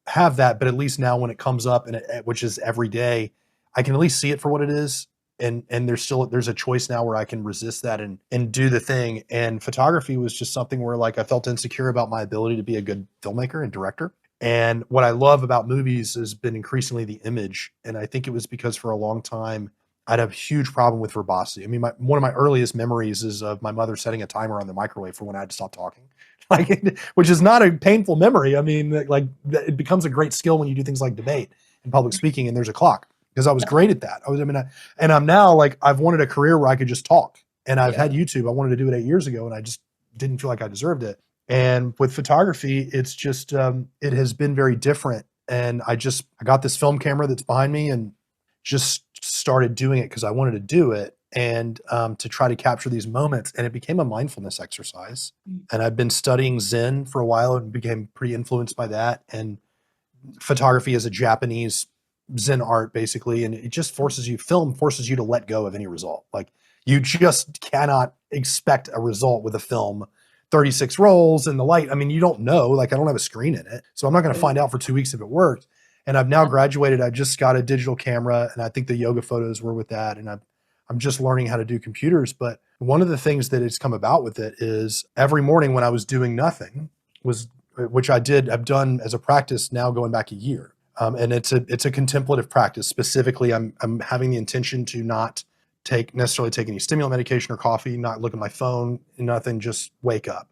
S2: have that. But at least now when it comes up, which is every day, I can at least see it for what it is. And there's a choice now where I can resist that and do the thing. And photography was just something where like I felt insecure about my ability to be a good filmmaker and director. And what I love about movies has been increasingly the image. And I think it was because for a long time, I'd have a huge problem with verbosity. I mean, one of my earliest memories is of my mother setting a timer on the microwave for when I had to stop talking, which is not a painful memory. I mean, like it becomes a great skill when you do things like debate and public speaking, and there's a clock, because I was great at that. And I'm now like, I've wanted a career where I could just talk, and I've had YouTube. I wanted to do it 8 years ago, and I just didn't feel like I deserved it. And with photography, it's just, it has been very different. And I got this film camera that's behind me and just started doing it because I wanted to do it, and to try to capture these moments. And it became a mindfulness exercise. And I've been studying Zen for a while and became pretty influenced by that. And photography is a Japanese Zen art, basically. And it just film forces you to let go of any result. Like you just cannot expect a result with a film. 36 rolls and the light. I mean, you don't know, like I don't have a screen in it. So I'm not going to find out for 2 weeks if it worked. And I've now graduated. I just got a digital camera, and I think the yoga photos were with that. And I'm just learning how to do computers. But one of the things that has come about with it is every morning when I was doing nothing, which I've done as a practice now going back a year. And it's a contemplative practice. Specifically, I'm having the intention to not necessarily take any stimulant medication or coffee, not look at my phone, nothing, just wake up.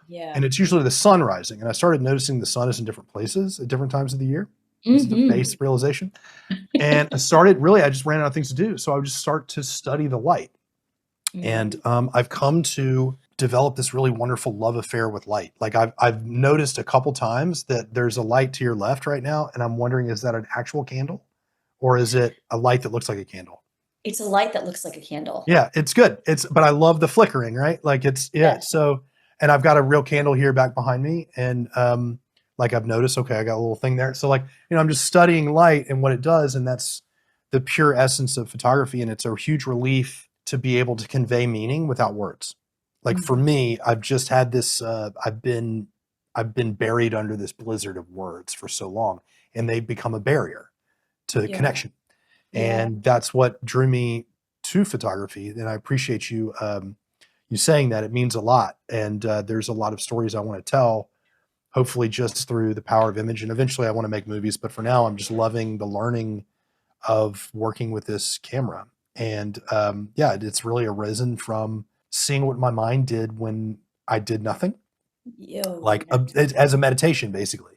S1: Yeah.
S2: And it's usually the sun rising. And I started noticing the sun is in different places at different times of the year. This is the base realization. And I just ran out of things to do. So I would just start to study the light. And I've come to develop this really wonderful love affair with light. Like I've noticed a couple times that there's a light to your left right now. And I'm wondering, is that an actual candle, or is it a light that looks like a candle?
S1: It's a light that looks like a candle.
S2: Yeah, it's good. But I love the flickering, right? Like so, and I've got a real candle here back behind me. And, like I've noticed, okay, I got a little thing there. So like, I'm just studying light and what it does. And that's the pure essence of photography. And it's a huge relief to be able to convey meaning without words. Like for me, I've just had this, I've been buried under this blizzard of words for so long, and they become a barrier to connection. And that's what drew me to photography. And I appreciate you saying that. It means a lot. And there's a lot of stories I want to tell, hopefully just through the power of image. And eventually I want to make movies. But for now, I'm just loving the learning of working with this camera. And it's really arisen from seeing what my mind did when I did nothing. As a meditation, basically.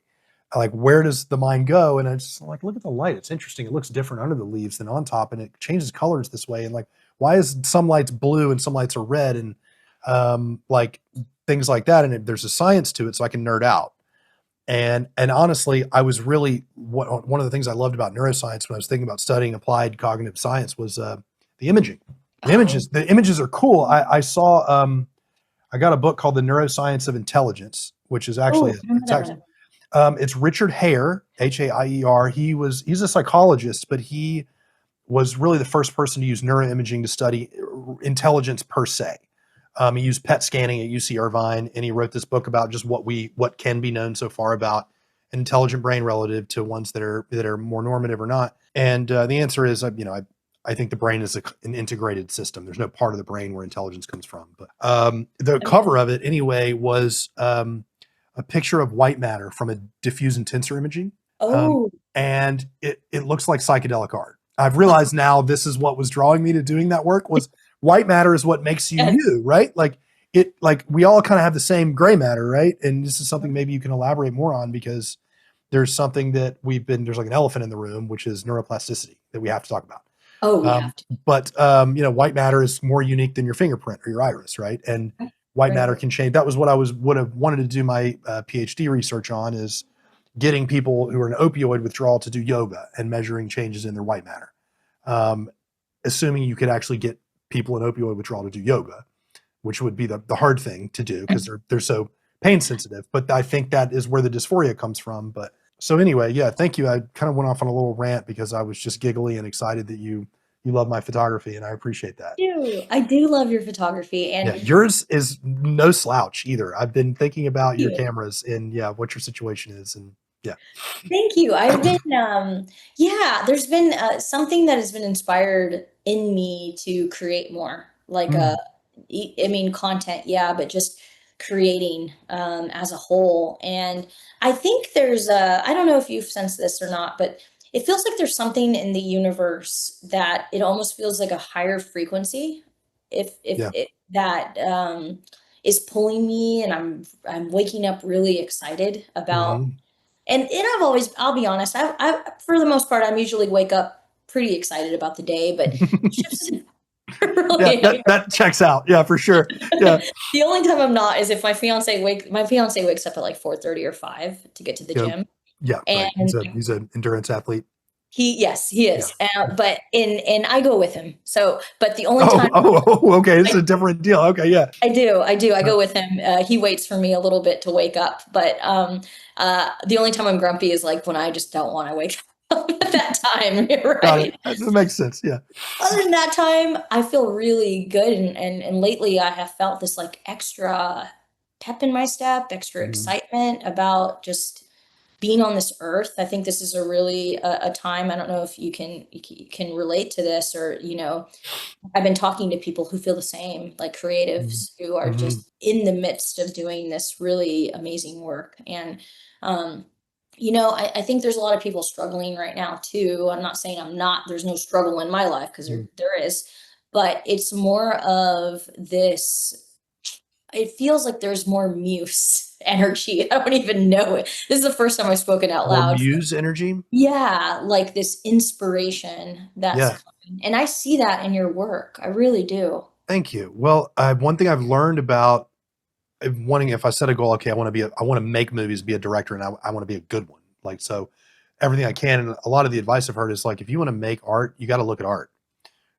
S2: Like, where does the mind go? And I just like, look at the light. It's interesting. It looks different under the leaves than on top, and it changes colors this way. And like, why is some lights blue and some lights are red? And like things like that. And there's a science to it, so I can nerd out. And honestly, I was really, one of the things I loved about neuroscience when I was thinking about studying applied cognitive science was the imaging. The images are cool. I saw, I got a book called The Neuroscience of Intelligence, which is actually, it's Richard Haier, H-A-I-E-R. He's a psychologist, but he was really the first person to use neuroimaging to study intelligence per se. He used PET scanning at UC Irvine, and he wrote this book about just what can be known so far about an intelligent brain relative to ones that are more normative or not. And the answer is, I think the brain is an integrated system. There's no part of the brain where intelligence comes from. But the cover of it anyway was a picture of white matter from a diffuse and tensor imaging. And it looks like psychedelic art. I've realized now this is what was drawing me to doing that work was white matter is what makes you
S1: Yes.
S2: you, right? Like we all kind of have the same gray matter, right? And this is something maybe you can elaborate more on because there's something that there's like an elephant in the room, which is neuroplasticity that we have to talk about.
S1: Oh, we have to.
S2: But white matter is more unique than your fingerprint or your iris, right? And white
S1: Right.
S2: matter can change. That was what I would have wanted to do my PhD research on is getting people who are in opioid withdrawal to do yoga and measuring changes in their white matter. Assuming you could actually get people in opioid withdrawal to do yoga, which would be the hard thing to do because they're so pain sensitive. But I think that is where the dysphoria comes from. But so anyway, yeah, thank you. I kind of went off on a little rant because I was just giggly and excited that you love my photography, and I appreciate that.
S1: I do love your photography,
S2: Yeah,
S1: and
S2: yours is no slouch either. I've been thinking about your
S1: you.
S2: cameras and what your situation is, and yeah.
S1: Thank you. I've been, there's been something that has been inspired in me to create more. Like,
S2: Mm,
S1: I mean, content, yeah, but just creating as a whole. And I think I don't know if you've sensed this or not, but it feels like there's something in the universe that it almost feels like a higher frequency. If
S2: yeah.
S1: it, that is pulling me, and I'm waking up really excited about.
S2: Hmm.
S1: And I'll be honest, for the most part, I'm usually wake up pretty excited about the day, but shifts
S2: Yeah,
S1: really.
S2: that checks out. Yeah, for sure. Yeah.
S1: The only time I'm not is if my fiance wakes up at like 4:30 or 5 to get to the
S2: Yeah.
S1: gym.
S2: Yeah. Right.
S1: And
S2: He's an endurance athlete.
S1: yes, he
S2: Yeah.
S1: is. But and I go with him. But the only time
S2: Okay. This is
S1: I
S2: a different deal. Okay. Yeah.
S1: I do. I
S2: Uh,
S1: go with him. He waits for me a little bit to wake up, but the only time I'm grumpy is like when I just don't want to wake up at that time,
S2: Got it.
S1: right?
S2: That makes sense. Yeah.
S1: Other than that time, I feel really good, and lately I have felt this like extra pep in my step, extra
S2: Mhm.
S1: excitement about just being on this earth. I think this is a really a time. I don't know if you can relate to this, or I've been talking to people who feel the same, like
S2: Mhm.
S1: creatives who are
S2: Mhm.
S1: just in the midst of doing this really amazing work. And, um, I think there's a lot of people struggling right now too. I'm not saying there's no struggle in my life because
S2: Mhm.
S1: there is, but it's more of this. It feels like there's more muse energy. I don't even know it. This is the first time I've spoken out
S2: More
S1: loud.
S2: muse energy.
S1: Yeah, like this inspiration that's
S2: Yeah.
S1: coming. And I see that in your work. I really do.
S2: Thank you. Well, one thing I've learned about wanting, if I set a goal, okay, I want to make movies, be a director, and I want to be a good one. Like, so everything I can. And a lot of the advice I've heard is like, if you want to make art, you got to look at art.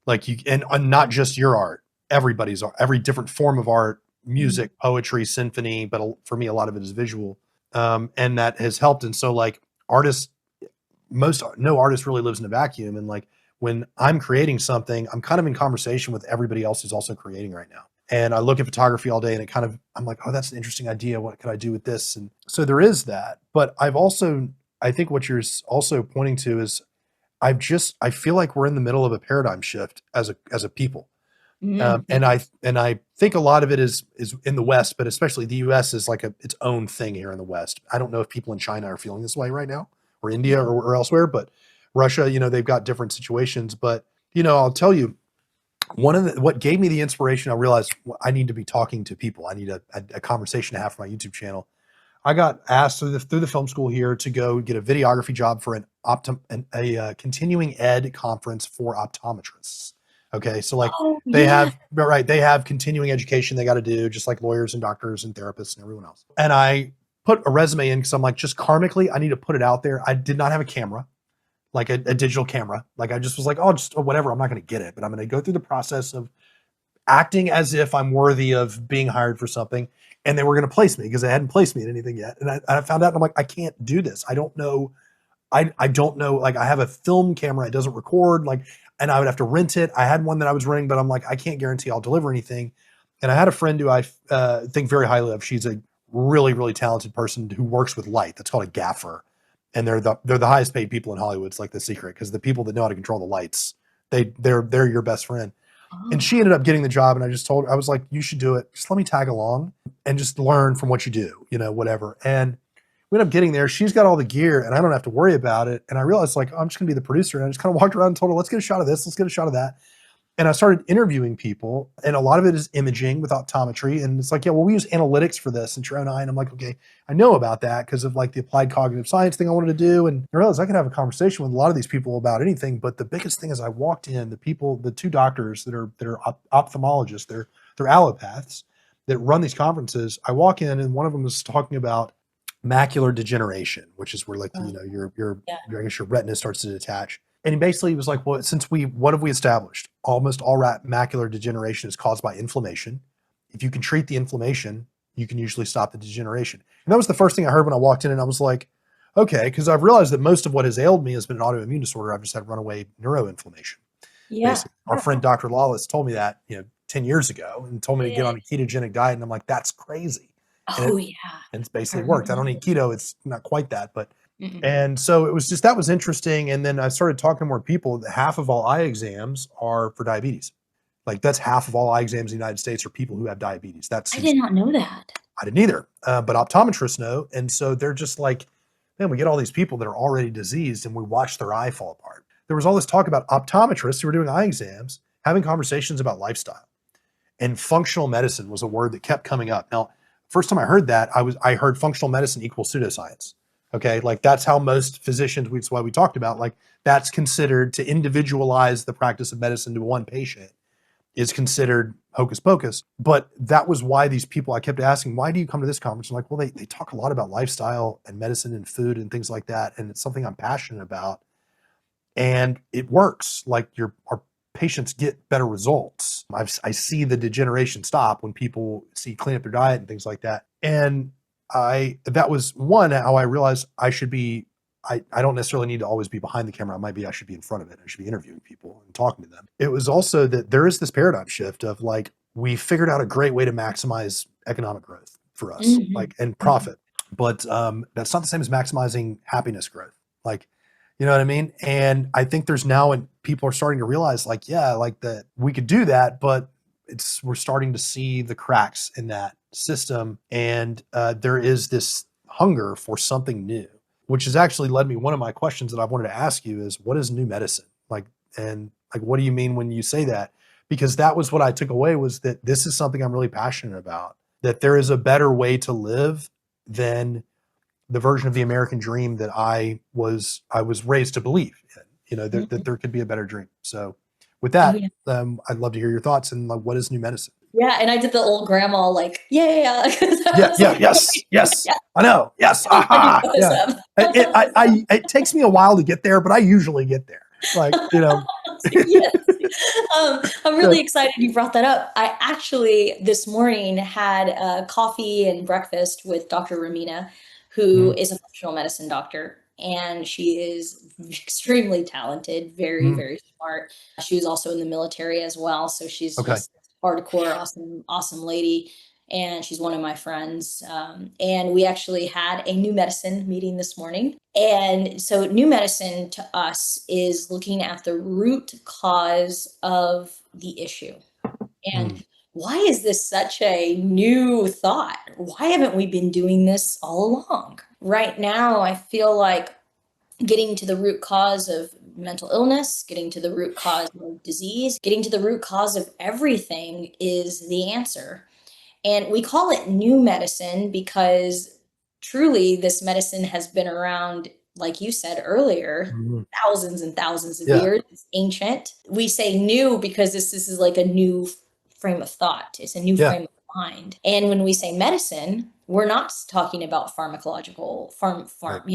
S2: Like and not just your art, everybody's art, every different form of art,
S1: Mhm.
S2: music, poetry, symphony. But for me, a lot of it is visual. And that has helped. And so like artists, no artist really lives in a vacuum. And like when I'm creating something, I'm kind of in conversation with everybody else who's also creating right now. And I look at photography all day and I'm like, oh, that's an interesting idea. What could I do with this? And so there is that. But I think what you're also pointing to is I feel like we're in the middle of a paradigm shift as a people.
S1: Yeah.
S2: And I think a lot of it is in the West, but especially the US is like its own thing here in the West. I don't know if people in China are feeling this way right now, or India,
S1: Yeah.
S2: or elsewhere, but Russia, they've got different situations. But I'll tell you, what gave me the inspiration, I realized I need to be talking to people. I need a conversation to have for my YouTube channel. I got asked through the film school here to go get a videography job for a continuing ed conference for optometrists. Okay, so like
S1: Oh, yeah.
S2: they have continuing education they got to do, just like lawyers and doctors and therapists and everyone else. And I put a resume in because I'm like, just karmically, I need to put it out there. I did not have a camera, like a digital camera. Like I just was like, oh, just whatever. I'm not going to get it, but I'm going to go through the process of acting as if I'm worthy of being hired for something. And they were going to place me because they hadn't placed me in anything yet. And I found out, and I'm like, I can't do this. I don't know. I don't know. Like I have a film camera. It doesn't record, like, and I would have to rent it. I had one that I was renting, but I'm like, I can't guarantee I'll deliver anything. And I had a friend who I think very highly of. She's a really, really talented person who works with light. That's called a gaffer. And they're the highest paid people in Hollywood. It's like the secret, because the people that know how to control the lights, they're your best friend. And
S1: Oh,
S2: she ended up getting the job, and I just told her, I was like, you should do it. Just let me tag along and just learn from what you do, whatever. And we end up getting there. She's got all the gear and I don't have to worry about it. And I realized like, I'm just going to be the producer. And I just kind of walked around and told her, let's get a shot of this. Let's get a shot of that. And I started interviewing people, and a lot of it is imaging with optometry. And it's like, yeah, well, we use analytics for this and your own eye. And I'm like, okay, I know about that because of like the applied cognitive science thing I wanted to do. And I realized I could have a conversation with a lot of these people about anything. But the biggest thing is I walked in, the two doctors that are ophthalmologists, they're allopaths that run these conferences. I walk in and one of them was talking about macular degeneration, which is where like, your I guess your retina starts to detach. And he basically was like, well, what have we established? Almost all macular degeneration is caused by inflammation. If you can treat the inflammation, you can usually stop the degeneration. And that was the first thing I heard when I walked in, and I was like, okay, because I've realized that most of what has ailed me has been an autoimmune disorder. I've just had runaway neuroinflation.
S1: Yeah.
S2: Basically. Our friend Dr. Lawless told me that, 10 years ago and told me to get on a ketogenic diet. And I'm like, that's crazy.
S1: Oh,
S2: and
S1: yeah.
S2: it's basically worked. I don't eat keto. It's not quite that, but
S1: Mm-mm.
S2: and so it was just, that was interesting. And then I started talking to more people. Half of all eye exams are for diabetes. Like that's half of all eye exams in the United States are people who have diabetes.
S1: I did not know that.
S2: I didn't either. But optometrists know. And so they're just like, man, we get all these people that are already diseased and we watch their eye fall apart. There was all this talk about optometrists who were doing eye exams, having conversations about lifestyle. And functional medicine was a word that kept coming up. Now, first time I heard that, I heard functional medicine equals pseudoscience. Okay, like that's how most physicians, that's why we talked about, like that's considered to individualize the practice of medicine to one patient is considered hocus pocus. But that was why these people, I kept asking, why do you come to this conference? I'm like, well, they talk a lot about lifestyle and medicine and food and things like that. And it's something I'm passionate about. And it works. Like our patients get better results. I see the degeneration stop when people clean up their diet and things like that. And that was one, how I realized I should be, I don't necessarily need to always be behind the camera. I should be in front of it. I should be interviewing people and talking to them. It was also that there is this paradigm shift of like, we figured out a great way to maximize economic growth for us, like, and profit. But that's not the same as maximizing happiness growth. Like, you know what I mean? And I think there's now, and people are starting to realize like, yeah, like that we could do that, but we're starting to see the cracks in that system. And there is this hunger for something new, which has actually led me, one of my questions that I wanted to ask you is, what is new medicine? Like, and like, what do you mean when you say that? Because that was what I took away, was that this is something I'm really passionate about, that there is a better way to live than the version of the American dream that I was raised to believe in, that there could be a better dream. So with that, I'd love to hear your thoughts and like, what is new medicine?
S1: Yeah, and I did the old grandma like, yeah.
S2: Yes. I know. Yes. Aha. Yeah. It takes me a while to get there, but I usually get there. Like,
S1: Yes. I'm really excited you brought that up. I actually this morning had coffee and breakfast with Dr. Ramina, who is a functional medicine doctor. And she is extremely talented, very, very smart. She was also in the military as well. So she's just hardcore, awesome lady. And she's one of my friends. And we actually had a new medicine meeting this morning. And so new medicine to us is looking at the root cause of the issue. And why is this such a new thought? Why haven't we been doing this all along? Right now, I feel like getting to the root cause of mental illness, getting to the root cause of disease, getting to the root cause of everything is the answer. And we call it new medicine because truly this medicine has been around, like you said earlier, thousands and thousands of years. It's ancient. We say new because this is like a new frame of thought. It's a new frame of mind. And when we say medicine, we're not talking about pharmacological pharma,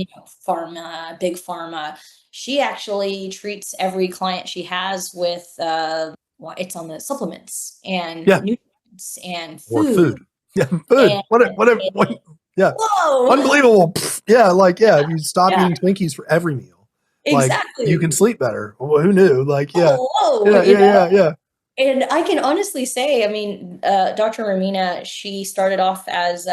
S1: big pharma. She actually treats every client she has with it's on the supplements and nutrients and food.
S2: Or food. Yeah, food.
S1: And,
S2: What yeah.
S1: Whoa.
S2: Unbelievable. Yeah, like if you stop eating Twinkies for every meal,
S1: exactly,
S2: like you can sleep better. Well, who knew? Like, yeah.
S1: And I can honestly say, I mean, Dr. Ramina, she started off as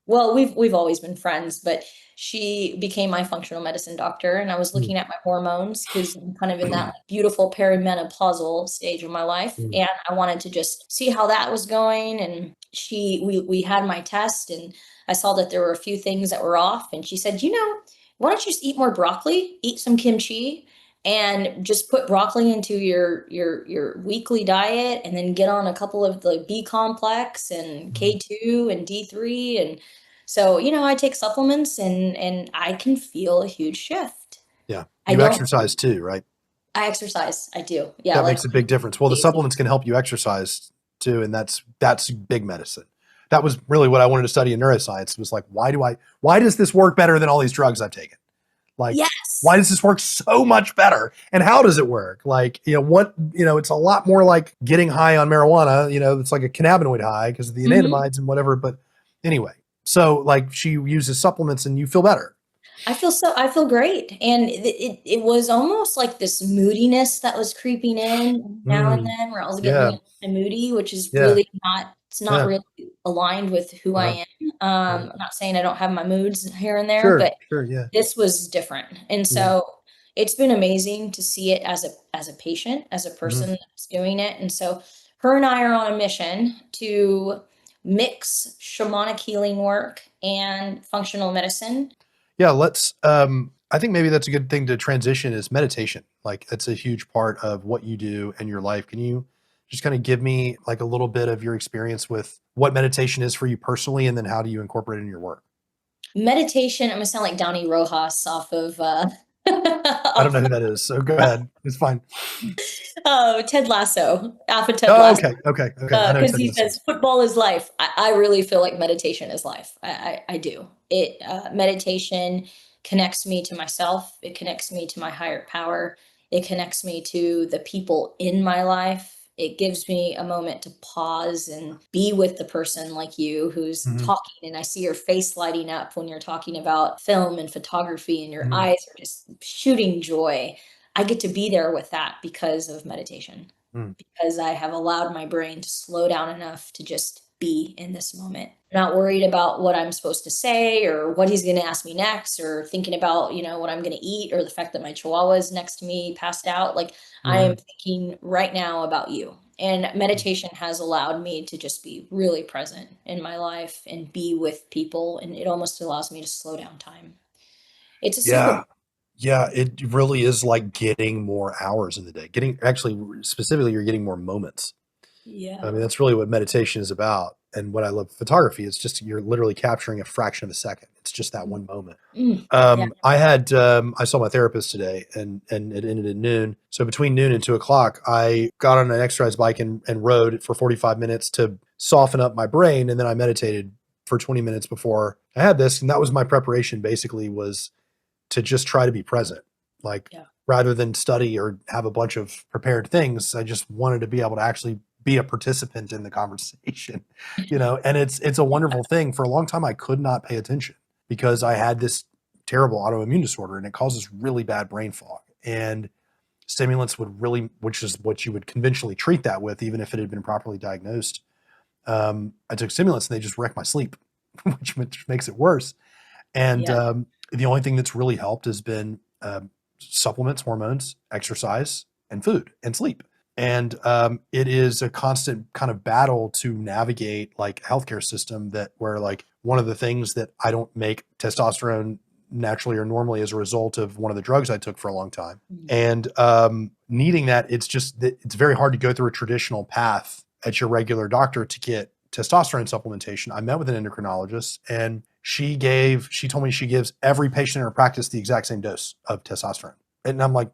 S1: Well, we've always been friends, but she became my functional medicine doctor, and I was
S2: Mm,
S1: looking at my hormones because I'm kind of in that like, beautiful perimenopausal stage of my life,
S2: mm,
S1: and I wanted to just see how that was going. And we had my test, and I saw that there were a few things that were off, and she said, why don't you just eat more broccoli, eat some kimchi, and just put broccoli into your weekly diet, and then get on a couple of the B complex and
S2: mm.
S1: K2 and D3. And so, I take supplements, and I can feel a huge shift.
S2: Yeah.
S1: I
S2: You
S1: don't
S2: exercise too, right?
S1: I exercise. I do. Yeah,
S2: That
S1: like
S2: makes a big difference. Well, the
S1: days.
S2: supplements can help you exercise too, and that's big medicine. That was really what I wanted to study in neuroscience. Was like, why does this work better than all these drugs I've taken? Like, why
S1: Yes.
S2: does this work so much better? And how does it work? Like, it's a lot more like getting high on marijuana. It's like a cannabinoid high because of the
S1: Mhm.
S2: anandamides and whatever. But anyway, so like she uses supplements and you feel better.
S1: I feel great. And it was almost like this moodiness that was creeping in now and
S2: Mm,
S1: then, where I was getting
S2: yeah,
S1: really moody, which is
S2: yeah,
S1: really it's not
S2: yeah.
S1: really aligned with who
S2: Uh-huh,
S1: I am.
S2: right.
S1: I'm not saying I don't have my moods here and there,
S2: Sure,
S1: but
S2: sure, yeah.
S1: this was different. And
S2: Mhm,
S1: so it's been amazing to see it as a patient, as a
S2: mhm.
S1: person that's doing it. And so her and I are on a mission to mix shamanic healing work and functional medicine.
S2: Yeah, I think maybe that's a good thing to transition is meditation. Like that's a huge part of what you do in your life. Can you just kind of give me like a little bit of your experience with what meditation is for you personally and then how do you incorporate it in your work?
S1: Meditation, I'm gonna sound like Donnie Rojas off of
S2: I don't know
S1: off
S2: who that is, so go ahead. It's fine.
S1: Ted Lasso, off of Ted
S2: Oh,
S1: Lasso.
S2: okay, okay, okay. I know
S1: Because
S2: Ted
S1: he
S2: Lasso.
S1: says football is life. I really feel like meditation is life. I do. Meditation connects me to myself. It connects me to my higher power. It connects me to the people in my life. It gives me a moment to pause and be with the person like you who's
S2: Mhm,
S1: talking. And I see your face lighting up when you're talking about film and photography, and your
S2: mhm,
S1: eyes are just shooting joy. I get to be there with that because of meditation,
S2: mm.
S1: because I have allowed my brain to slow down enough to just be in this moment. Not worried about what I'm supposed to say or what he's going to ask me next, or thinking about, what I'm going to eat, or the fact that my chihuahua is next to me passed out. Like, I am
S2: Mhm,
S1: thinking right now about you. And
S2: mm.
S1: meditation has allowed me to just be really present in my life and be with people. And it almost allows me to slow down time. It's a super,
S2: Yeah. Yeah, it really is like getting more hours in the day. Getting actually specifically you're getting more moments. I
S1: yeah.
S2: mean, that's really what meditation is about. And what I love with photography, it's just you're literally capturing a fraction of a second. It's just that one moment.
S1: Yeah.
S2: I saw my therapist today and it ended at noon. So between noon and 2 o'clock, I got on an exercise bike and rode for 45 minutes to soften up my brain. And then I meditated for 20 minutes before I had this. And that was my preparation basically was to just try to be present. Like
S1: Yeah.
S2: rather than study or have a bunch of prepared things, I just wanted to be able to actually be a participant in the conversation, and it's a wonderful thing. For a long time, I could not pay attention because I had this terrible autoimmune disorder and it causes really bad brain fog. And stimulants would really, which is what you would conventionally treat that with, even if it had been properly diagnosed. I took stimulants and they just wreck my sleep, which makes it worse. And
S1: Yeah.
S2: the only thing that's really helped has been supplements, hormones, exercise, and food and sleep. And it is a constant kind of battle to navigate like healthcare system that where like one of the things that I don't make testosterone naturally or normally as a result of one of the drugs I took for a long time.
S1: Mhm.
S2: And needing that, it's just that it's very hard to go through a traditional path at your regular doctor to get testosterone supplementation. I met with an endocrinologist and she told me she gives every patient in her practice the exact same dose of testosterone. And I'm like,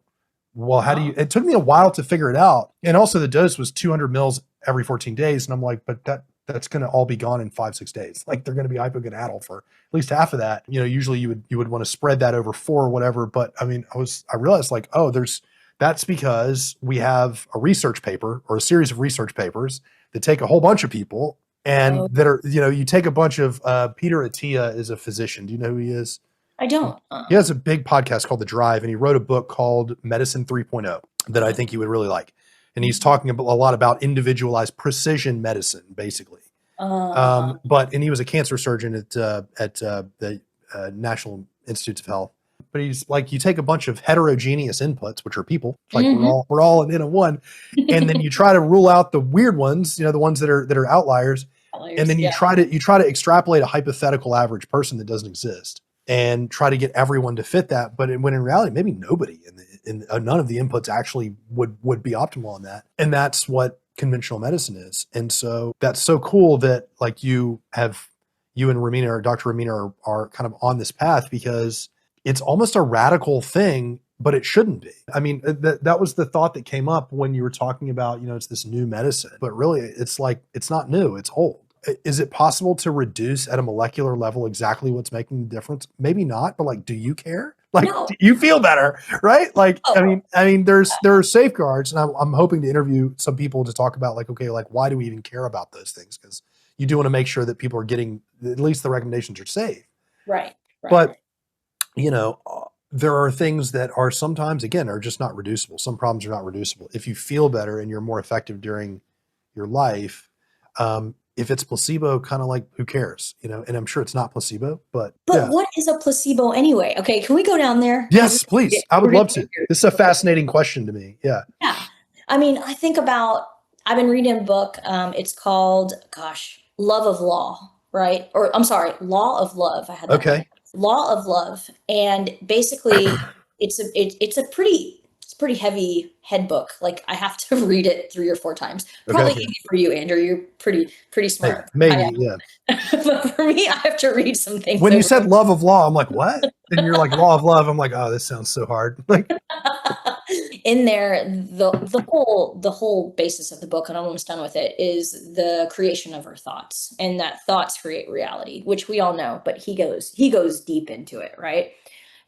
S2: well, how do you,
S1: Wow.
S2: it took me a while to figure it out. And also the dose was 200 mils every 14 days. And I'm like, but that's going to all be gone in 5, 6 days. Like they're going to be hypogonadal for at least half of that. Usually you would want to spread that over 4 or whatever. But I mean, I realized like, oh, that's because we have a research paper or a series of research papers that take a whole bunch of people and
S1: Oh,
S2: that are, you take a bunch of, Peter Attia is a physician. Do you know who he is?
S1: I don't.
S2: He has a big podcast called The Drive, and he wrote a book called Medicine 3.0 that I
S1: Okay.
S2: think you would really like. And he's
S1: Mhm.
S2: talking a lot about individualized precision medicine, basically.
S1: Uh-huh.
S2: And he was a cancer surgeon at the National Institutes of Health. But he's like, you take a bunch of heterogeneous inputs, which are people, like
S1: Mhm.
S2: we're all in a one, and then you try to rule out the weird ones, the ones that are outliers, and
S1: Outliers,
S2: then
S1: yeah.
S2: you try to extrapolate a hypothetical average person that doesn't exist, and try to get everyone to fit that. But when in reality, maybe nobody none of the inputs actually would be optimal on that, and that's what conventional medicine is. And so that's so cool that like you and Ramina or Dr. Ramina are kind of on this path, because it's almost a radical thing, but it shouldn't be. I mean, that was the thought that came up when you were talking about, it's this new medicine, but really it's like, it's not new, it's old. Is it possible to reduce at a molecular level exactly what's making the difference? Maybe not, but like, do you care? Like,
S1: No.
S2: do you feel better, right? Like,
S1: Oh,
S2: I mean, there are safeguards, and I'm hoping to interview some people to talk about like, okay, like why do we even care about those things? Because you do want to make sure that people are getting at least the recommendations are safe.
S1: right, right.
S2: But there are things that are sometimes, again, are just not reducible. Some problems are not reducible. If you feel better and you're more effective during your life, if it's placebo, kind of like, who cares? And I'm sure it's not placebo, but
S1: But
S2: yeah.
S1: what is a placebo anyway? Okay, can we go down there? Because
S2: Yes, please. I would
S1: we're gonna
S2: love
S1: get
S2: to.
S1: here.
S2: This is a
S1: Okay.
S2: fascinating question to me. Yeah.
S1: Yeah. I mean, I think about, I've been reading a book. It's called, gosh, Love of Law, right? Or I'm sorry, Law of Love. I had that
S2: Okay.
S1: memorized. Law of Love. And basically it's a pretty heavy head book. Like I have to read it 3 or 4 times. Probably
S2: Okay.
S1: easy for you, Andrew. You're pretty
S2: Hey,
S1: smart.
S2: maybe. Yeah.
S1: But for me, I have to read some things
S2: When you
S1: over.
S2: said love of law, I'm like, what? And you're like, law of love. I'm like, oh, this sounds so hard. Like,
S1: In there, the whole basis of the book, and I'm almost done with it, is the creation of our thoughts, and that thoughts create reality, which we all know, but he goes deep into it, right?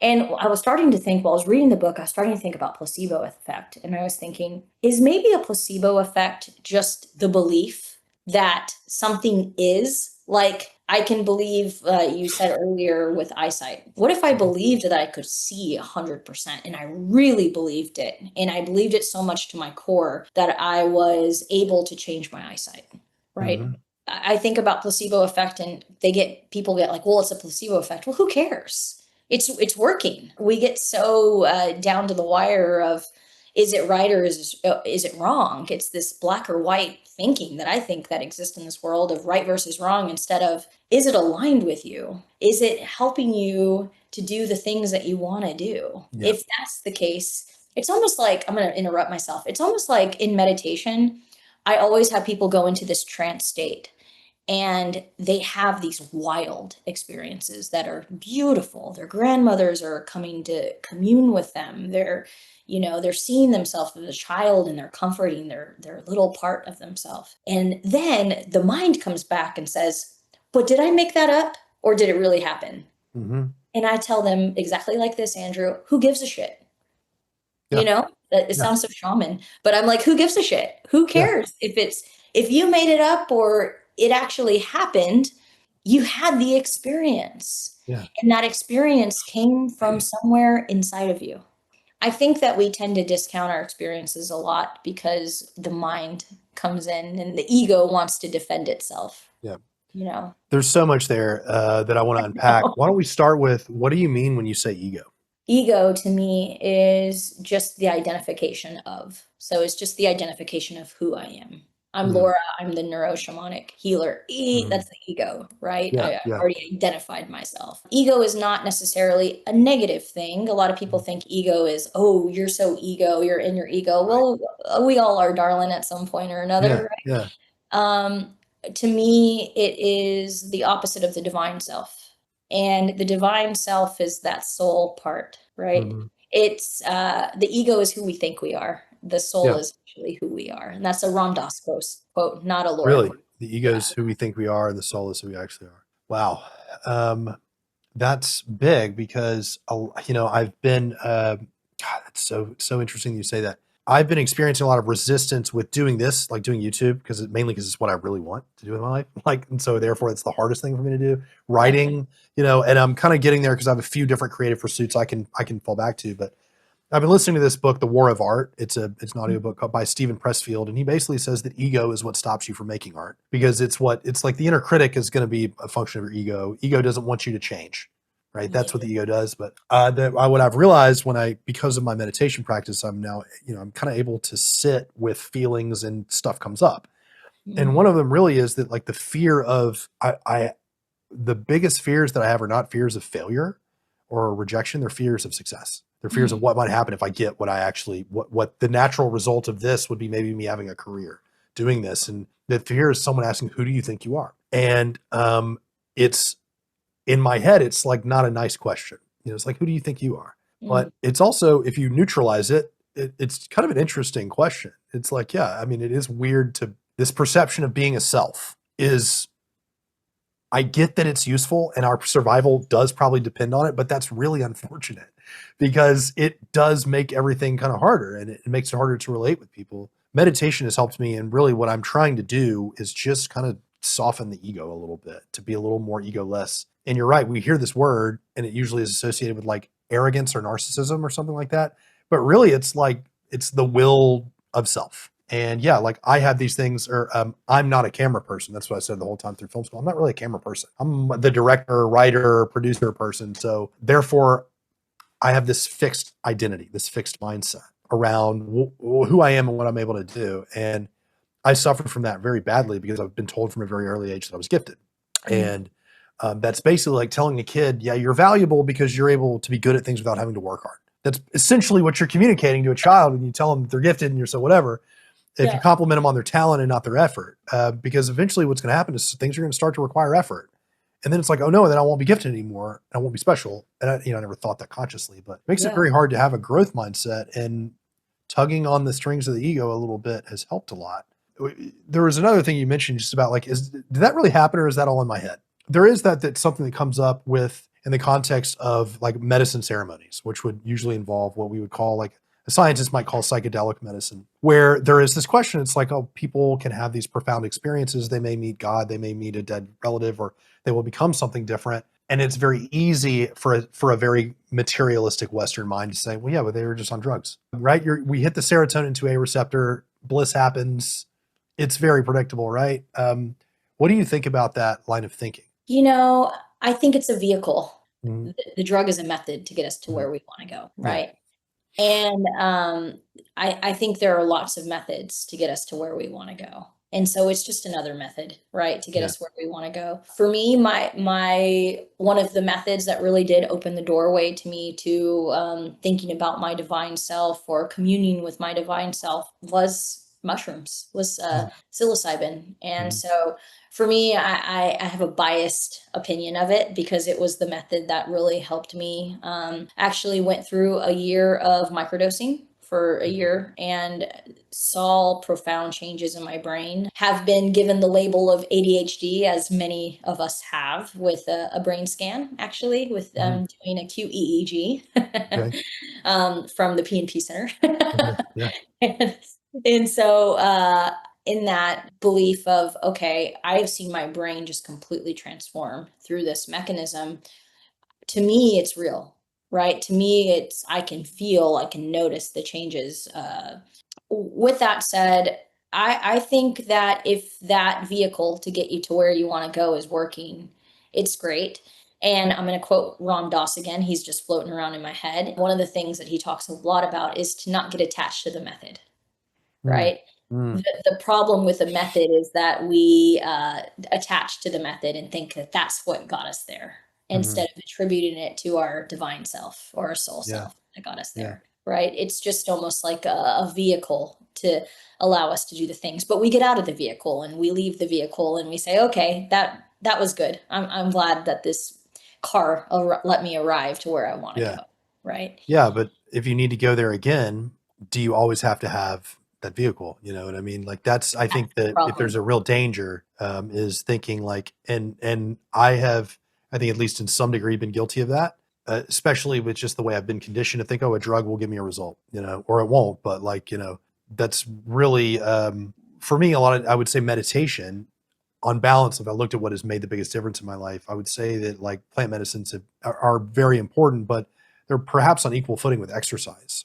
S1: And I was starting to think, while I was reading the book, I was starting to think about placebo effect, and I was thinking, is maybe a placebo effect just the belief that something is, like, I can believe, you said earlier with eyesight. What if I believed that I could see 100%, and I really believed it, and I believed it so much to my core that I was able to change my eyesight, right?
S2: mhm.
S1: I think about placebo effect, and people get like, well, it's a placebo effect. Well, who cares? It's working. We get so down to the wire of, is it right or is it wrong? It's this black or white thinking that I think that exists in this world of right versus wrong, instead of, is it aligned with you? Is it helping you to do the things that you want to do?
S2: Yeah.
S1: If that's the case, it's almost like, I'm going to interrupt myself. It's almost like in meditation, I always have people go into this trance state, and they have these wild experiences that are beautiful. Their grandmothers are coming to commune with them. They're seeing themselves as a child, and they're comforting their little part of themselves. And then the mind comes back and says, but did I make that up, or did it really happen?
S2: Hmm.
S1: And I tell them exactly like this, Andrew, who gives a shit?
S2: Yeah.
S1: That it
S2: Yeah.
S1: sounds so shaman, but I'm like, who gives a shit? Who
S2: Yeah.
S1: cares if you made it up or it actually happened? You had the experience,
S2: Yeah.
S1: and that experience came from somewhere inside of you. I think that we tend to discount our experiences a lot because the mind comes in and the ego wants to defend itself,
S2: Yeah.
S1: you know?
S2: There's so much there that I want to unpack. Why don't we start with, what do you mean when you say ego?
S1: Ego to me is just the identification of. So it's just the identification of who I am. I'm
S2: Mm,
S1: Laura, I'm the Neuroshamanic Healer.
S2: mm,
S1: That's the ego, right?
S2: yeah.
S1: I've
S2: Yeah.
S1: already identified myself. Ego is not necessarily a negative thing. A lot of people
S2: Mm,
S1: think ego is, oh, you're so ego, you're in your ego.
S2: right.
S1: Well, we all are, darling, at some point or
S2: Yeah.
S1: another.
S2: Yeah.
S1: um, to me, it is the opposite of the divine self. And the divine self is that soul part, right?
S2: Hmm.
S1: It's the ego is who we think we are. The soul
S2: Yeah.
S1: is actually who we are. And that's a Ram Dass quote, not a Laura
S2: Really.
S1: quote.
S2: The ego
S1: Yeah.
S2: is who we think we are, and the soul is who we actually are. Wow. Um, that's big, because, I've been, God, that's so interesting you say that. I've been experiencing a lot of resistance with doing this, like doing YouTube, mainly because it's what I really want to do with my life. Like, and so therefore it's the hardest thing for me to do. Writing, and I'm kind of getting there because I have a few different creative pursuits I can fall back to. But I've been listening to this book, The War of Art. It's an audiobook by Stephen Pressfield, and he basically says that ego is what stops you from making art, because it's like the inner critic is going to be a function of your ego. Ego doesn't want you to change, right? That's what the ego does. But what I've realized because of my meditation practice, I'm now, I'm kind of able to sit with feelings and stuff comes up. And one of them really is that, like, the fear of the biggest fears that I have are not fears of failure or rejection. They're fears of success. They're fears of what might happen if I get what the natural result of this would be, maybe me having a career doing this. And the fear is someone asking, who do you think you are? And it's in my head, it's like not a nice question. It's like, who do you think you are? But it's also, if you neutralize it, it's kind of an interesting question. It's like, yeah, I mean, it is weird this perception of being a self is, I get that it's useful and our survival does probably depend on it, but that's really unfortunate because it does make everything kind of harder, and it makes it harder to relate with people. Meditation has helped me, and really what I'm trying to do is just kind of soften the ego a little bit, to be a little more ego-less. And you're right, we hear this word and it usually is associated with like arrogance or narcissism or something like that. But really it's the will of self. And yeah, like I have these things, or I'm not a camera person. That's what I said the whole time through film school. I'm not really a camera person. I'm the director, writer, producer person. So therefore, I have this fixed identity, this fixed mindset around who I am and what I'm able to do. And I suffered from that very badly because I've been told from a very early age that I was gifted. And that's basically like telling a kid, yeah, you're valuable because you're able to be good at things without having to work hard. That's essentially what you're communicating to a child when you tell them that they're gifted and you're so whatever. If you compliment them on their talent and not their effort, because eventually what's going to happen is things are going to start to require effort. And then it's like, oh no, then I won't be gifted anymore. I won't be special. And I never thought that consciously, but it makes it very hard to have a growth mindset, and tugging on the strings of the ego a little bit has helped a lot. There was another thing you mentioned just about like, did that really happen, or is that all in my head? There is that's something that comes up with in the context of like medicine ceremonies, which would usually involve what we would call, like a scientist might call, psychedelic medicine, where there is this question. It's like, oh, people can have these profound experiences. They may meet God, they may meet a dead relative, or they will become something different. And it's very easy for a very materialistic Western mind to say, well, yeah, but they were just on drugs, right? We hit the serotonin 2A receptor, bliss happens. It's very predictable, right? What do you think about that line of thinking?
S1: I think it's a vehicle. The drug is a method to get us to where we want to go, right? Yeah. And I think there are lots of methods to get us to where we want to go. And so it's just another method, right, to get us where we want to go. For me, my one of the methods that really did open the doorway to me to thinking about my divine self or communing with my divine self was mushrooms, was psilocybin. And so for me, I have a biased opinion of it because it was the method that really helped me. Actually went through a year of microdosing for a year and saw profound changes in my brain. Have been given the label of ADHD, as many of us have, with a brain scan, actually, with doing a QEEG from the P&P Center. And so in that belief of, okay, I've seen my brain just completely transform through this mechanism. To me, it's real, right? To me, I can feel, I can notice the changes. With that said, I think that if that vehicle to get you to where you want to go is working, it's great. And I'm going to quote Ram Dass again. He's just floating around in my head. One of the things that he talks a lot about is to not get attached to the method, right? The problem with the method is that we attach to the method and think that that's what got us there, instead of attributing it to our divine self or our soul self that got us there, right? It's just almost like a vehicle to allow us to do the things. But we get out of the vehicle and we leave the vehicle and we say, okay, that was good. I'm glad that this car let me arrive to where I want to go, right?
S2: Yeah, but if you need to go there again, do you always have to have that vehicle? You know what I mean? Like I think that if there's a real danger, is thinking like, and I think at least in some degree been guilty of that, especially with just the way I've been conditioned to think, oh, a drug will give me a result, or it won't. But like, that's really, for me, I would say meditation on balance. If I looked at what has made the biggest difference in my life, I would say that like plant medicines are very important, but they're perhaps on equal footing with exercise.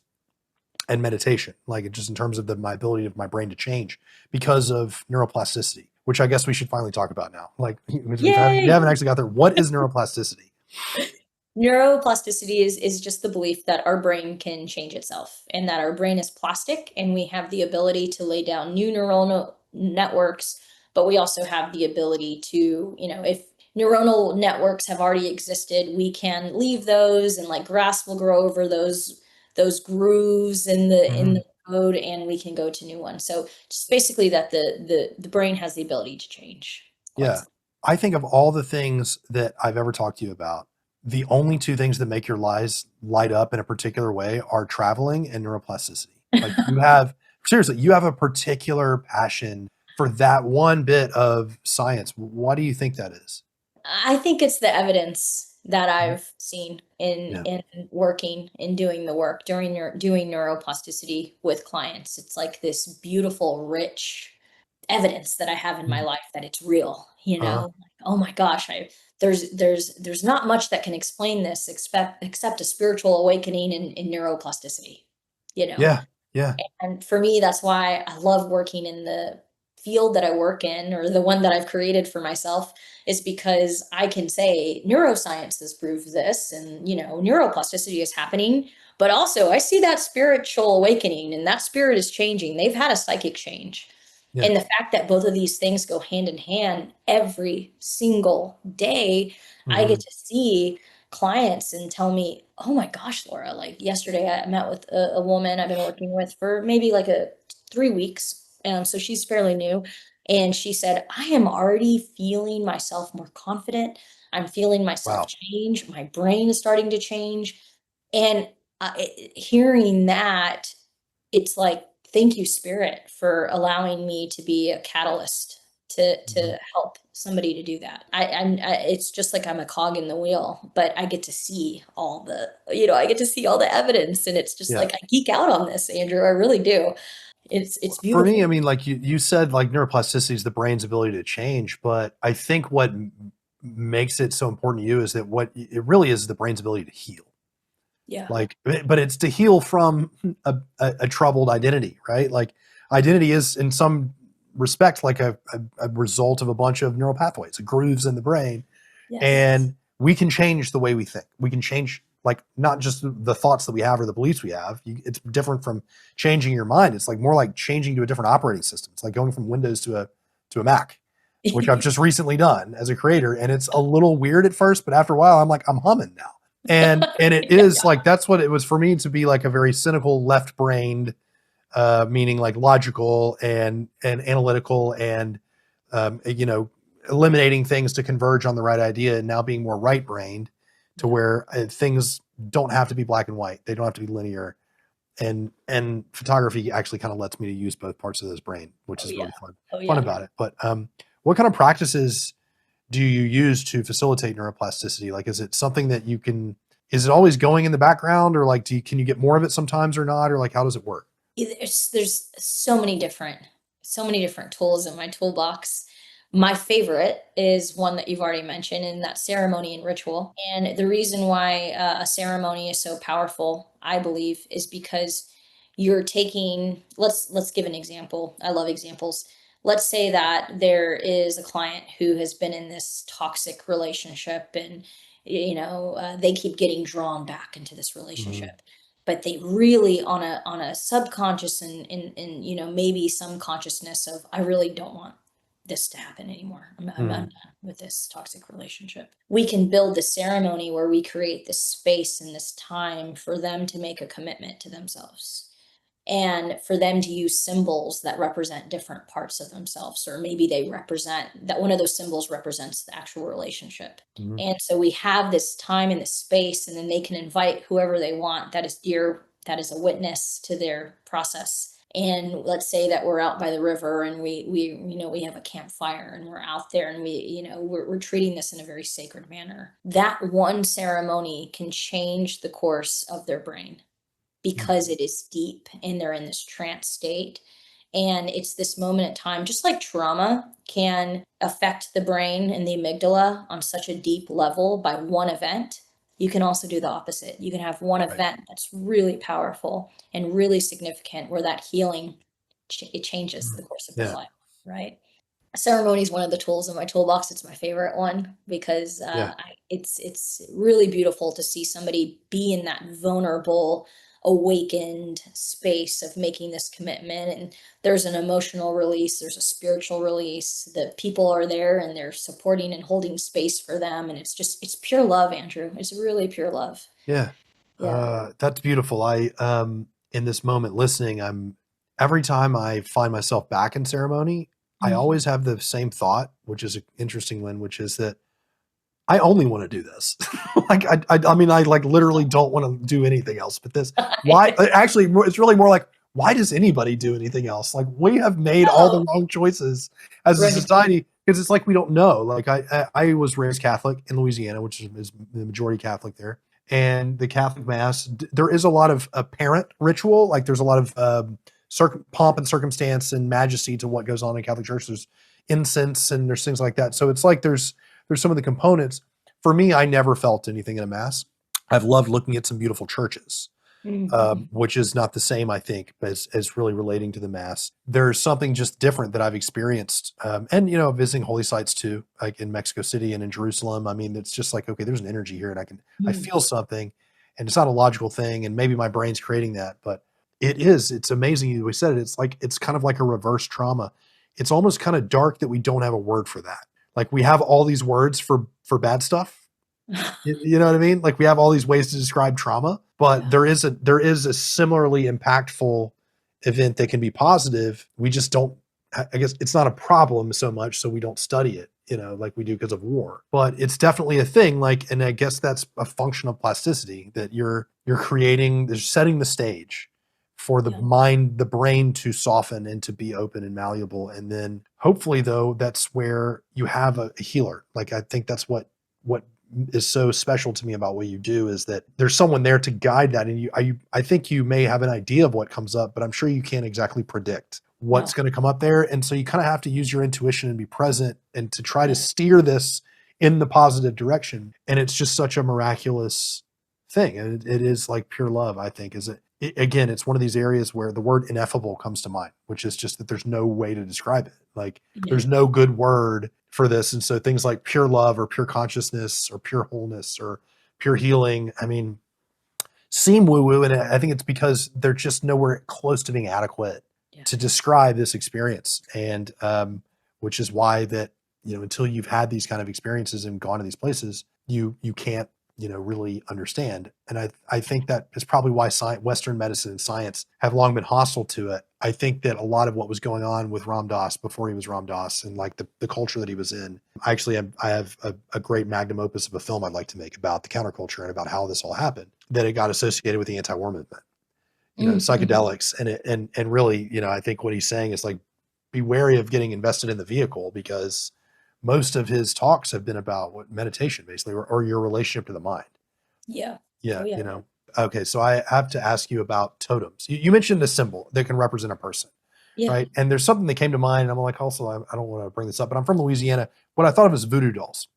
S2: and meditation, like just in terms of my ability of my brain to change because of neuroplasticity, which I guess we should finally talk about now. Like we
S1: Yay!
S2: haven't actually got there. What is neuroplasticity?
S1: Neuroplasticity is just the belief that our brain can change itself and that our brain is plastic and we have the ability to lay down new neuronal networks, but we also have the ability to, if neuronal networks have already existed, we can leave those and like grass will grow over those grooves in the
S2: Mhm.
S1: code and we can go to new ones. So just basically that the brain has the ability to change. Quite
S2: Yeah. I think of all the things that I've ever talked to you about, the only two things that make your lives light up in a particular way are traveling and neuroplasticity. Like you have, seriously, you have a particular passion for that one bit of science. What do you think that is?
S1: I think it's the evidence that
S2: Mhm.
S1: I've seen in
S2: Yeah.
S1: working in doing the work during doing neuroplasticity with clients. It's like this beautiful, rich evidence that I have in my
S2: Mhm.
S1: life that it's real.
S2: Uh-huh.
S1: Like, oh my gosh, there's not much that can explain this except a spiritual awakening in neuroplasticity. You know,
S2: Yeah. Yeah.
S1: and for me, that's why I love working in the field that I work in or the one that I've created for myself is because I can say neuroscience has proved this and neuroplasticity is happening, but also I see that spiritual awakening and that spirit is changing. They've had a psychic change.
S2: Yeah.
S1: And the fact that both of these things go hand in hand every single day, I get
S2: Mhm.
S1: to see clients and tell me, "Oh my gosh, Laura, like yesterday I met with a woman I've been working with for maybe like 3 weeks. So she's fairly new. And she said, I am already feeling myself more confident. I'm feeling myself
S2: Wow.
S1: change. My brain is starting to change. And hearing that, it's like, thank you, Spirit, for allowing me to be a catalyst
S2: Mhm.
S1: to help somebody to do that. It's just like I'm a cog in the wheel, but I get to see I get to see all the evidence, and it's just
S2: Yeah.
S1: like I geek out on this, Andrew. I really do. It's
S2: For me, I
S1: beautiful.
S2: mean, like you said, like neuroplasticity is the brain's ability to change, but I think what makes it so important to you is that what it really is the brain's ability to heal.
S1: Yeah.
S2: Like, but it's to heal from a troubled identity, right? Like, identity is in some respect like a result of a bunch of neural pathways, grooves in the brain,
S1: Yes.
S2: and we can change the way we think. We can change like not just the thoughts that we have or the beliefs we have. It's different from changing your mind. It's like more like changing to a different operating system. It's like going from Windows to a Mac, which I've just recently done as a creator, and it's a little weird at first, but after a while, I'm like I'm humming now. And it is
S1: Yeah.
S2: like that's what it was for me to be like a very cynical left brained, meaning like logical and analytical and eliminating things to converge on the right idea, and now being more right brained to
S1: Yeah.
S2: where things don't have to be black and white, they don't have to be linear, and photography actually kind of lets me to use both parts of this brain, which
S1: Oh
S2: is
S1: yeah.
S2: really fun
S1: Oh
S2: fun
S1: yeah.
S2: about it. But what kind of practices do you use to facilitate neuroplasticity? Like, is it something that you can, is it always going in the background, or like can you get more of it sometimes or not, or like how does it work?
S1: There's so many different tools in my toolbox. My favorite is one that you've already mentioned, and that's ceremony and ritual. And the reason why a ceremony is so powerful, I believe, is because you're taking. Let's give an example. I love examples. Let's say that there is a client who has been in this toxic relationship, and they keep getting drawn back into this
S2: Mhm.
S1: relationship, but they really on a subconscious and maybe some consciousness of I really don't want this to happen anymore. I'm
S2: Mhm.
S1: done with this toxic relationship. We can build the ceremony where we create this space and this time for them to make a commitment to themselves and for them to use symbols that represent different parts of themselves, or maybe they represent that one of those symbols represents the actual relationship.
S2: Mhm.
S1: And so we have this time and this space, and then they can invite whoever they want that is dear, that is a witness to their process. And let's say that we're out by the river and we have a campfire and we're out there and we're treating this in a very sacred manner. That one ceremony can change the course of their brain
S2: Mhm.
S1: because it is deep and they're in this trance state. And it's this moment in time, just like trauma can affect the brain and the amygdala on such a deep level by one event. You can also do the opposite. You can have one
S2: Right.
S1: event that's really powerful and really significant where that healing, it changes
S2: Mm.
S1: the course of their
S2: Yeah.
S1: life, right? Ceremony is one of the tools in my toolbox. It's my favorite one because
S2: Yeah.
S1: it's really beautiful to see somebody be in that vulnerable, awakened space of making this commitment. And there's an emotional release, there's a spiritual release. The people are there and they're supporting and holding space for them. And it's pure love, Andrew. It's really pure love.
S2: Yeah.
S1: Yeah.
S2: That's beautiful. In this moment listening, every time I find myself back in ceremony, I
S1: Mhm.
S2: always have the same thought, which is an interesting one, which is that I only want to do this. I mean, I like literally don't want to do anything else but this. Why? Actually, it's really more like, why does anybody do anything else? Like, we have made all the
S1: No.
S2: wrong choices as a
S1: Right.
S2: society because it's like we don't know. Like, I was raised Catholic in Louisiana, which is the majority Catholic there, and the Catholic Mass. There is a lot of apparent ritual. Like, there's a lot of pomp and circumstance and majesty to what goes on in Catholic Church. There's incense and there's things like that. So it's like there's some of the components. For me, I never felt anything in a mass. I've loved looking at some beautiful churches,
S1: Mhm.
S2: which is not the same, I think, as really relating to the mass. There's something just different that I've experienced, and visiting holy sites too, like in Mexico City and in Jerusalem. I mean, it's just like, okay, there's an energy here, and I
S1: Mhm.
S2: feel something, and it's not a logical thing, and maybe my brain's creating that, but it is. It's amazing. We said it. It's kind of like a reverse trauma. It's almost kind of dark that we don't have a word for that. Like, we have all these words for bad stuff. You know what I mean? Like, we have all these ways to describe trauma, but
S1: Yeah.
S2: there is a similarly impactful event that can be positive. We just don't. I guess it's not a problem so much, so we don't study it, like we do because of war. But it's definitely a thing. Like, and I guess that's a function of plasticity that you're creating, they're setting the stage for the
S1: Yeah.
S2: mind, the brain to soften and to be open and malleable. And then hopefully, though, that's where you have a healer. Like, I think that's what is so special to me about what you do is that there's someone there to guide that. And I think you may have an idea of what comes up, but I'm sure you can't exactly predict what's
S1: No.
S2: going to come up there. And so you kind of have to use your intuition and be present and to try to
S1: Yeah.
S2: steer this in the positive direction. And it's just such a miraculous thing. And it is like pure love, I think, is again, it's one of these areas where the word ineffable comes to mind, which is just that there's no way to describe it. Like,
S1: Yeah.
S2: there's no good word for this. And so things like pure love or pure consciousness or pure wholeness or pure healing, I mean, seem woo woo. And I think it's because they're just nowhere close to being adequate
S1: Yeah.
S2: to describe this experience. And, which is why that, until you've had these kind of experiences and gone to these places, you can't, really understand. And I think that is probably why Western medicine and science have long been hostile to it. I think that a lot of what was going on with Ram Dass before he was Ram Dass and like the culture that he was in, I have a great magnum opus of a film I'd like to make about the counterculture and about how this all happened, that it got associated with the anti-war movement,
S1: Mhm.
S2: psychedelics. And really, I think what he's saying is like, be wary of getting invested in the vehicle, because most of his talks have been about what meditation basically, or your relationship to the mind.
S1: Yeah. Oh,
S2: Yeah.
S1: yeah.
S2: Okay. So I have to ask you about totems. You mentioned a symbol that can represent a person,
S1: Yeah.
S2: right? And there's something that came to mind. And I'm like, also, I don't want to bring this up, but I'm from Louisiana. What I thought of is voodoo dolls.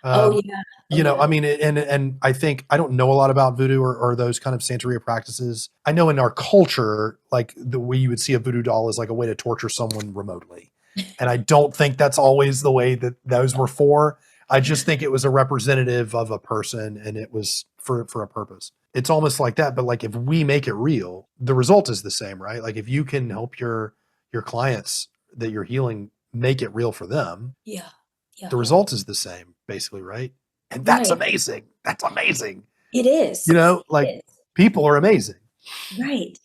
S1: Oh,
S2: Um,
S1: yeah. Oh,
S2: I
S1: yeah.
S2: mean, and I think I don't know a lot about voodoo or those kind of Santeria practices. I know in our culture, like the way you would see a voodoo doll is like a way to torture someone remotely. And I don't think that's always the way that those were for. I just think it was a representative of a person and it was for a purpose. It's almost like that, but like if we make it real, the result is the same, right? Like if you can help your clients that you're healing make it real for them,
S1: Yeah.
S2: the
S1: Yeah.
S2: result is the same, basically, right? And that's
S1: Right.
S2: amazing. That's amazing.
S1: It is.
S2: Like,
S1: It is.
S2: people are amazing.
S1: Right.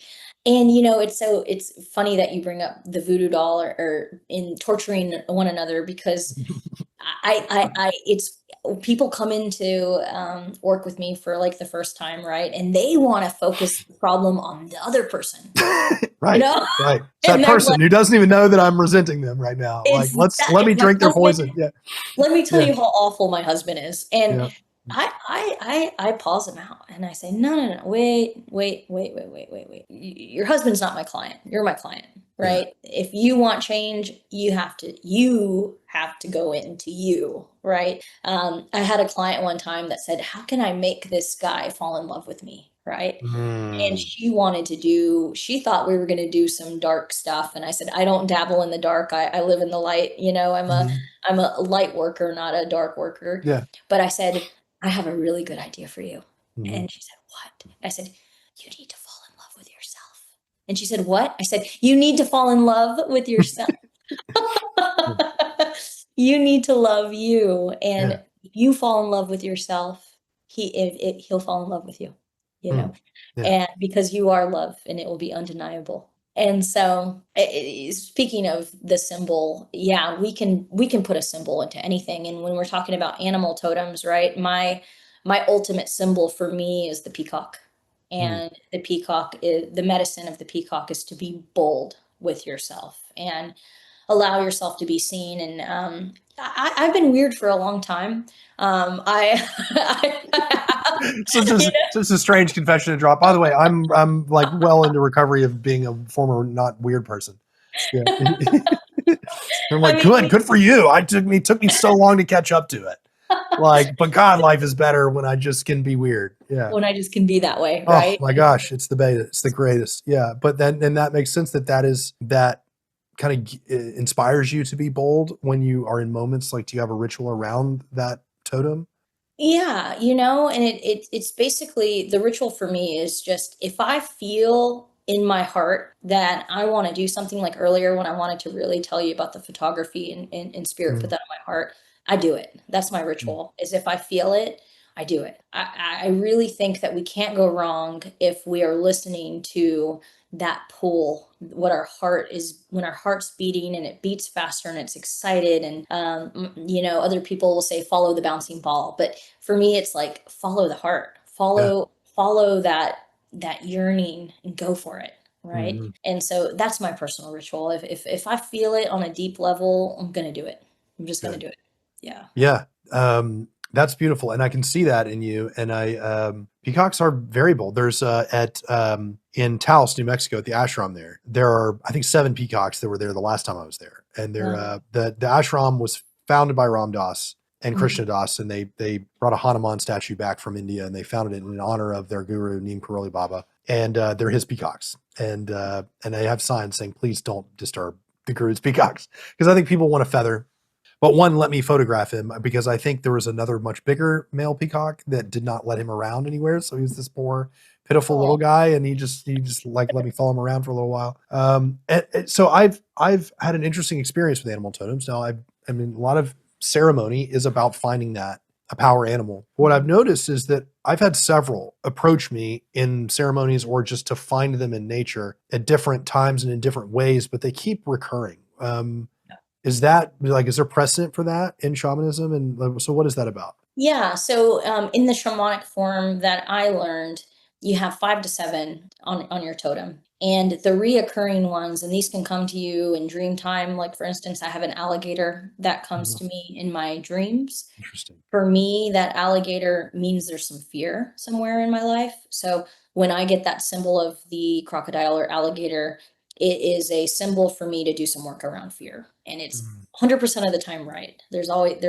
S1: And it's funny that you bring up the voodoo doll or in torturing one another because it's people come into work with me for like the first time, right? And they want to focus the problem on the other person, you
S2: Right.
S1: know?
S2: Right. It's that
S1: And they're like,
S2: person who doesn't even know that I'm resenting them right now. Like,
S1: it's
S2: let
S1: that
S2: me
S1: my
S2: drink their
S1: husband,
S2: poison. Yeah.
S1: let me tell
S2: Yeah.
S1: you how awful my husband is. And
S2: Yeah.
S1: I pause him out and I say, no, no, no, wait, wait, wait, wait, wait, wait, wait. Your husband's not my client. You're my client.
S2: Yeah.
S1: right? If you want change, you have to go into you, right? I had a client one time that said, how can I make this guy fall in love with me, right? And
S2: Mm.
S1: she thought we were going to do some dark stuff. And I said, I don't dabble in the dark. I live in the light.
S2: Mhm.
S1: I'm a light worker, not a dark worker.
S2: Yeah.
S1: But I said, I have a really good idea for you.
S2: Mhm.
S1: And she said, what? I said, you need to fall in love with yourself. And she said, what? I said, you need to fall in love with yourself.
S2: Yeah.
S1: You need to love you. And
S2: Yeah.
S1: if you fall in love with yourself, he'll fall in love with you, you know,
S2: Mm. Yeah.
S1: and because you are love and it will be undeniable. And so speaking of the symbol, yeah, we can put a symbol into anything. And when we're talking about animal totems, right? My ultimate symbol for me is the peacock.
S2: Mm.
S1: And the peacock is the medicine of the peacock is to be bold with yourself and allow yourself to be seen. And I've been weird for a long time.
S2: Such a
S1: you know,
S2: such a strange confession to drop. By the way, I'm like well into recovery of being a former not weird person. Yeah. I'm
S1: I
S2: like,
S1: mean,
S2: good for you. Took me so long to catch up to it. Like, but God, life is better when I just can be weird. Yeah.
S1: when I just can be that way,
S2: Oh
S1: right?
S2: my gosh, it's the beta. It's the greatest. Yeah. But then that makes sense that kind of inspires you to be bold when you are in moments. Like, do you have a ritual around that totem?
S1: Yeah, and it's basically the ritual for me is just if I feel in my heart that I want to do something like earlier when I wanted to really tell you about the photography and spirit put
S2: Mm,
S1: that in my heart, I do it. That's my
S2: mm,
S1: ritual, is if I feel it, I do it. I really think that we can't go wrong if we are listening to that pull, what our heart is, when our heart's beating and it beats faster and it's excited. And other people will say follow the bouncing ball, but for me it's like follow the heart,
S2: yeah.
S1: follow that yearning and go for it, right?
S2: Mhm.
S1: And so that's my personal ritual. If I feel it on a deep level, I'm gonna do it. I'm just gonna
S2: Good.
S1: do it. Yeah.
S2: Yeah. That's beautiful. And I can see that in you. And peacocks are very bold. There's, in Taos, New Mexico, at the ashram there are, I think, 7 peacocks that were there the last time I was there. And
S1: Wow.
S2: the ashram was founded by Ram Dass and
S1: Mhm.
S2: Krishna Das. And they brought a Hanuman statue back from India and they founded it in honor of their guru, Neem Karoli Baba. And, they're his peacocks. And they have signs saying, please don't disturb the guru's peacocks. Because I think people want a feather. But one let me photograph him because I think there was another much bigger male peacock that did not let him around anywhere. So he was this poor, pitiful
S1: Oh,
S2: little guy, and he just like let me follow him around for a little while. So I've had an interesting experience with animal totems. Now I mean a lot of ceremony is about finding that a power animal. What I've noticed is that I've had several approach me in ceremonies or just to find them in nature at different times and in different ways, but they keep recurring. Is there precedent for that in shamanism? And so what is that about?
S1: yeah. So in the shamanic form that I learned, you have 5 to 7 on your totem. And the reoccurring ones, and these can come to you in dream time. Like, for instance, I have an alligator that comes
S2: Mhm.
S1: to me in my dreams.
S2: Interesting.
S1: For me, that alligator means there's some fear somewhere in my life. So when I get that symbol of the crocodile or alligator, it is a symbol for me to do some work around fear. And it's
S2: Mm,
S1: 100% of the time right. There's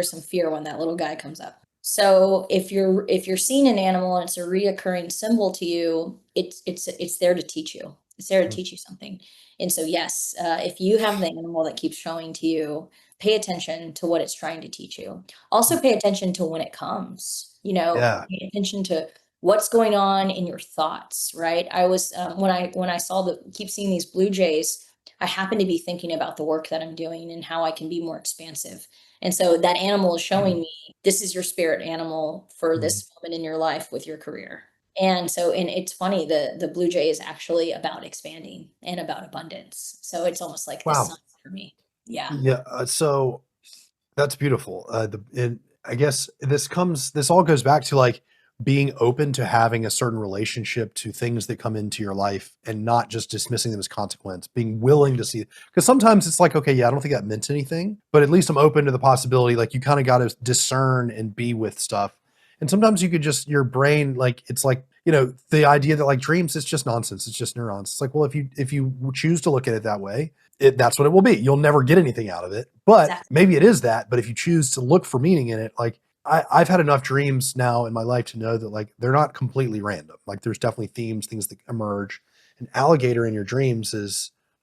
S1: some fear when that little guy comes up. So if you're seeing an animal and it's a reoccurring symbol to you, it's there to teach you. It's there to
S2: mm,
S1: teach you something. And so yes, if you have the animal that keeps showing to you, pay attention to what it's trying to teach you.
S2: mm.
S1: Also pay attention to when it comes,
S2: Yeah.
S1: pay attention to what's going on in your thoughts, right? I was when I saw the keep seeing these blue jays, I happen to be thinking about the work that I'm doing and how I can be more expansive. And so that animal is showing me this is your spirit animal for
S2: Mm.
S1: this moment in your life with your career. And it's funny, the blue jay is actually about expanding and about abundance. So it's almost like the
S2: Wow.
S1: sun for me. Yeah.
S2: Yeah. So that's beautiful. And I guess this all goes back to like being open to having a certain relationship to things that come into your life and not just dismissing them as consequence, being willing to see, because sometimes it's like, okay, yeah, I don't think that meant anything, but at least I'm open to the possibility. Like you kind of got to discern and be with stuff. And sometimes you could just, your brain, like, it's like the idea that like dreams is just nonsense. It's just neurons. It's like, well, if you choose to look at it that way, that's what it will be. You'll never get anything out of it, but
S1: Exactly.
S2: maybe it is that. But if you choose to look for meaning in it, like I've had enough dreams now in my life to know that like they're not completely random. Like there's definitely themes, things that emerge. An alligator in your dreams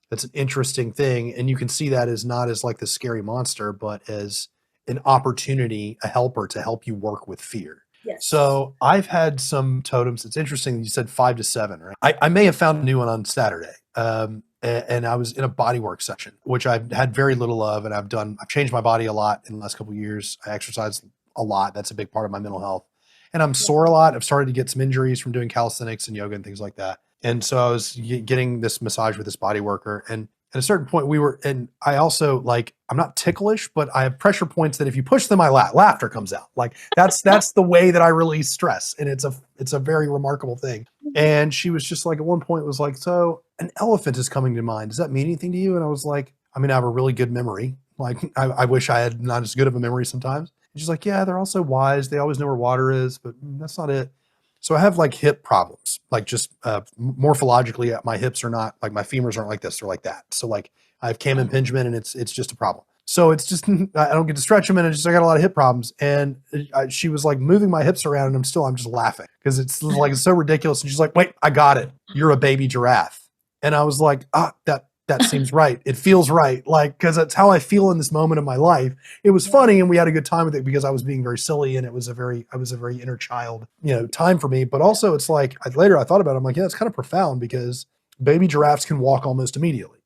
S2: that's an interesting thing, and you can see that as not as like the scary monster, but as an opportunity, a helper to help you work with fear.
S1: Yes.
S2: So I've had some totems. It's interesting that you said 5 to 7, right? I may have found a new one on Saturday. And I was in a bodywork section, which I've had very little of, and I've changed my body a lot in the last couple of years. I exercise a lot. That's a big part of my mental health. And I'm sore a lot. I've started to get some injuries from doing calisthenics and yoga and things like that. And so I was getting this massage with this body worker, and at a certain point and I also like, I'm not ticklish, but I have pressure points that if you push them, laughter comes out. Like that's the way that I release stress. And it's a very remarkable thing. And she was just like, at one point was like, so an elephant is coming to mind. Does that mean anything to you? And I was like, I mean, I have a really good memory. Like I wish I had not as good of a memory sometimes. And she's like, yeah, they're also wise. They always know where water is, but that's not it. So I have like hip problems, like just morphologically, my hips are not like my femurs aren't like this, they're like that. So like I have cam impingement, and it's just a problem. So it's just I don't get to stretch them, and I got a lot of hip problems. And she was like moving my hips around, and I'm just laughing because it's like it's so ridiculous. And she's like, "Wait, I got it. You're a baby giraffe." And I was like, that seems right. It feels right. Like, cause that's how I feel in this moment of my life. It was funny, and we had a good time with it because I was being very silly, and I was a very inner child, time for me. But also it's like, later I thought about it. I'm like, yeah, it's kind of profound because baby giraffes can walk almost immediately,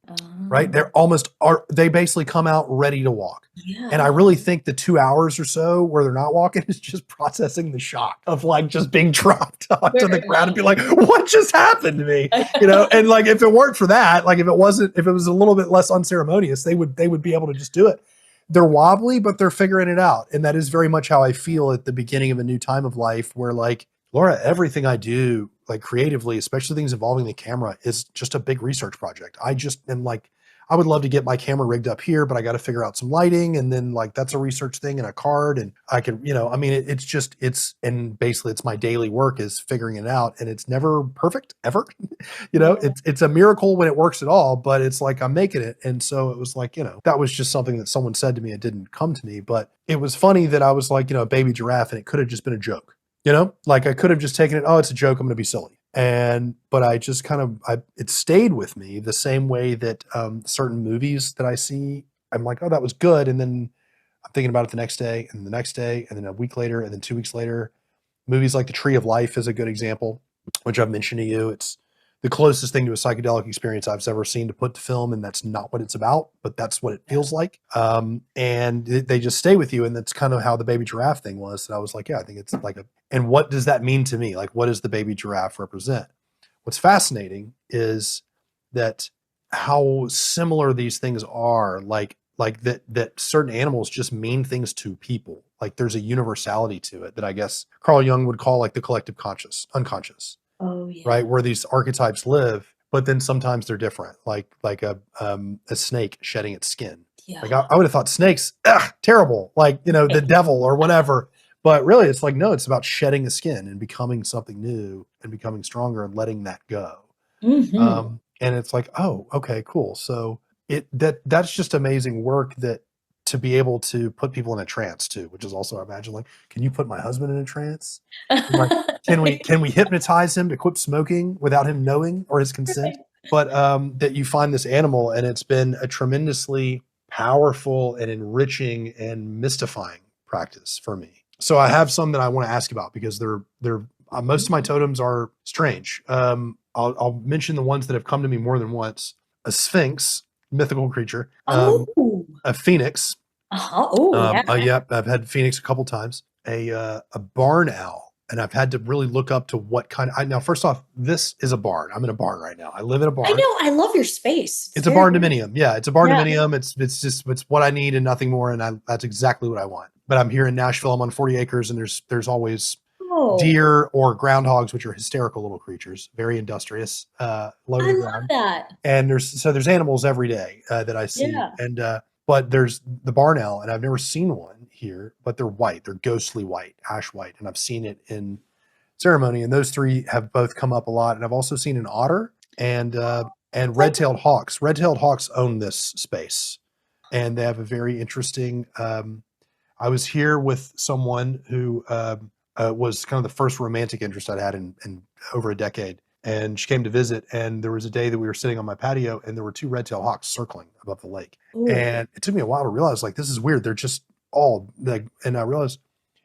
S2: right? They basically come out ready to walk.
S1: Yeah.
S2: And I really think the 2 hours or so where they're not walking is just processing the shock of like just being dropped onto the ground and be like, what just happened to me? And like, if it weren't for that, like if it was a little bit less unceremonious, they would be able to just do it. They're wobbly, but they're figuring it out. And that is very much how I feel at the beginning of a new time of life, where like, Laura, everything I do, like creatively, especially things involving the camera, is just a big research project. I just am like, I would love to get my camera rigged up here, but I got to figure out some lighting, and then like that's a research thing and a card, and I can, and basically it's my daily work is figuring it out, and it's never perfect ever. It's a miracle when it works at all, but it's like I'm making it. And so it was like, that was just something that someone said to me. It didn't come to me, but it was funny that I was like, a baby giraffe, and it could have just been a joke. Like I could have just taken it, oh, it's a joke, I'm going to be silly. But I just it stayed with me the same way that certain movies that I see, I'm like, oh, that was good. And then I'm thinking about it the next day, and the next day, and then a week later, and then 2 weeks later. Movies like The Tree of Life is a good example, which I've mentioned to you. It's the closest thing to a psychedelic experience I've ever seen to put to film, and that's not what it's about, but that's what it feels like. And they just stay with you, and that's kind of how the baby giraffe thing was. And I was like, yeah, I think it's like and what does that mean to me? Like, what does the baby giraffe represent? What's fascinating is that how similar these things are, like that certain animals just mean things to people. Like there's a universality to it that I guess Carl Jung would call like the collective unconscious.
S1: Oh yeah.
S2: Right, where these archetypes live, but then sometimes they're different, like a snake shedding its skin.
S1: Yeah.
S2: Like I would have thought snakes, terrible, like the devil or whatever. But really, it's like, no, it's about shedding the skin and becoming something new and becoming stronger and letting that go.
S1: Mm-hmm.
S2: And it's like, oh, okay, cool. So that's just amazing work, that to be able to put people in a trance too, which is also, I imagine, like, can you put my husband in a trance? Like, can we hypnotize him to quit smoking without him knowing or his consent? But that you find this animal, and it's been a tremendously powerful and enriching and mystifying practice for me. So I have some that I want to ask about because they're most of my totems are strange. I'll mention the ones that have come to me more than once. A sphinx, mythical creature. A phoenix. Yep, I've had phoenix a couple times. A barn owl, and I've had to really look up to what kind of. Now, first off, this is a barn. I'm in a barn right now. I live in a barn.
S1: I know. I love your space.
S2: It's a barn dominium. Yeah, it's a barn dominium. It's what I need and nothing more, and that's exactly what I want. But I'm here in Nashville. I'm on 40 acres, and there's always deer or groundhogs, which are hysterical little creatures, very industrious, low to the ground.
S1: That.
S2: And there's animals every day that I see. Yeah. And but there's the barn owl, and I've never seen one here, but they're white. They're ghostly white, ash white, and I've seen it in ceremony, and those three have both come up a lot. And I've also seen an otter and red-tailed hawks. Red-tailed hawks own this space, and they have a very interesting. I was here with someone who was kind of the first romantic interest I'd had in over a decade. And she came to visit, and there was a day that we were sitting on my patio, and there were two red-tailed hawks circling above the lake.
S1: Ooh.
S2: And it took me a while to realize, like, this is weird. They're just all like, and I realized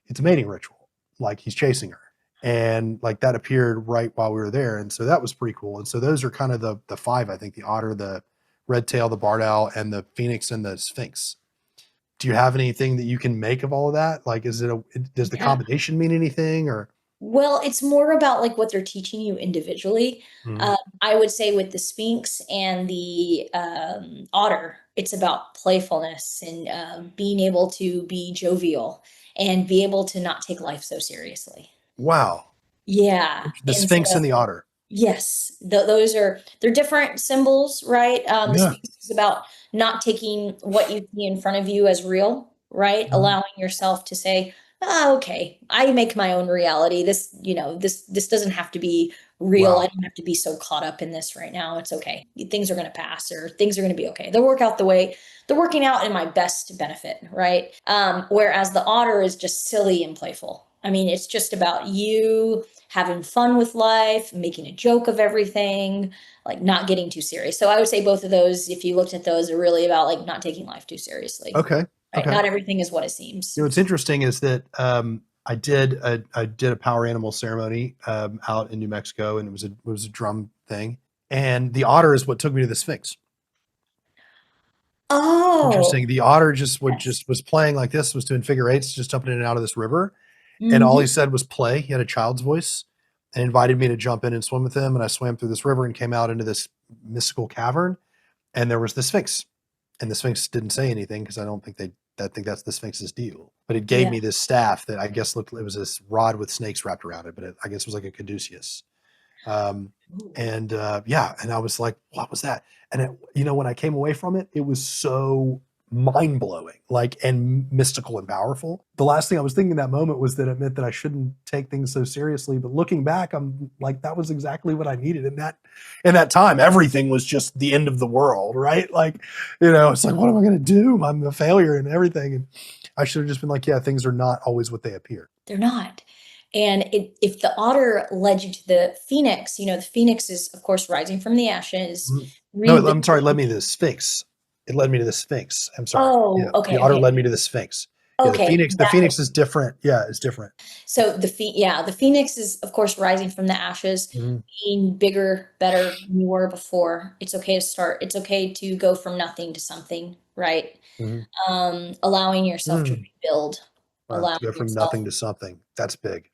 S2: it's a mating ritual. Like, he's chasing her, and like that appeared right while we were there, and so that was pretty cool. And so those are kind of the five, I think: the otter, the red tail, the barred owl, and the phoenix and the sphinx. Do you have anything that you can make of all of that? Like, does the combination mean anything, or?
S1: Well, it's more about like what they're teaching you individually. I would say with the Sphinx and the otter, it's about playfulness and being able to be jovial and be able to not take life so seriously.
S2: Wow.
S1: Yeah.
S2: The Sphinx and the otter.
S1: Yes, they're different symbols, right? The
S2: Yeah.
S1: Sphinx is about not taking what you see in front of you as real, right? Allowing yourself to say, "Oh, okay, I make my own reality. This doesn't have to be real.
S2: Wow.
S1: I don't have to be so caught up in this right now. It's okay. Things are going to pass, or things are going to be okay. They'll work out the way they're working out in my best benefit, right?" Whereas the otter is just silly and playful. I mean, it's just about you having fun with life, making a joke of everything, like not getting too serious. So I would say both of those, if you looked at those, are really about like not taking life too seriously.
S2: Okay.
S1: Right?
S2: Okay.
S1: Not everything is what it seems.
S2: What's interesting is that I did a power animal ceremony out in New Mexico, and it was a drum thing, and the otter is what took me to the Sphinx.
S1: Oh,
S2: Interesting. The otter
S1: yes.
S2: was playing like this, was doing figure eights, just jumping in and out of this river. And all
S1: Mhm.
S2: he said was play. He had a child's voice and invited me to jump in and swim with him. And I swam through this river and came out into this mystical cavern. And there was the Sphinx. And the Sphinx didn't say anything because I think that's the Sphinx's deal. But it gave
S1: Yeah.
S2: me this staff that I guess it was this rod with snakes wrapped around it, but I guess it was like a caduceus.
S1: Ooh.
S2: And I was like, what was that? And when I came away from it, it was so mind blowing, like, and mystical and powerful. The last thing I was thinking in that moment was that it meant that I shouldn't take things so seriously. But looking back, I'm like, that was exactly what I needed in that time. Everything was just the end of the world, right? Like, it's like, what am I going to do? I'm a failure and everything. And I should have just been like, yeah, things are not always what they appear.
S1: They're not. And if the otter led you to the phoenix, the phoenix is, of course, rising from the ashes.
S2: No, I'm sorry. It led
S1: rebuilding.
S2: me to the Sphinx. It led me to the Sphinx. I'm sorry.
S1: Oh,
S2: Yeah, the
S1: okay,
S2: otter
S1: okay.
S2: led me to the Sphinx. Yeah, the
S1: Okay,
S2: Phoenix. The
S1: that
S2: Phoenix
S1: makes
S2: is different. Yeah, it's different.
S1: so the phoenix is, of course, rising from the ashes,
S2: Mhm.
S1: being bigger, better than you were before. It's okay to start. It's okay to go from nothing to something, right?
S2: Mhm.
S1: Allowing yourself to
S2: Mm.
S1: rebuild,
S2: Wow,
S1: allowing
S2: to go from
S1: yourself,
S2: nothing to something. That's big.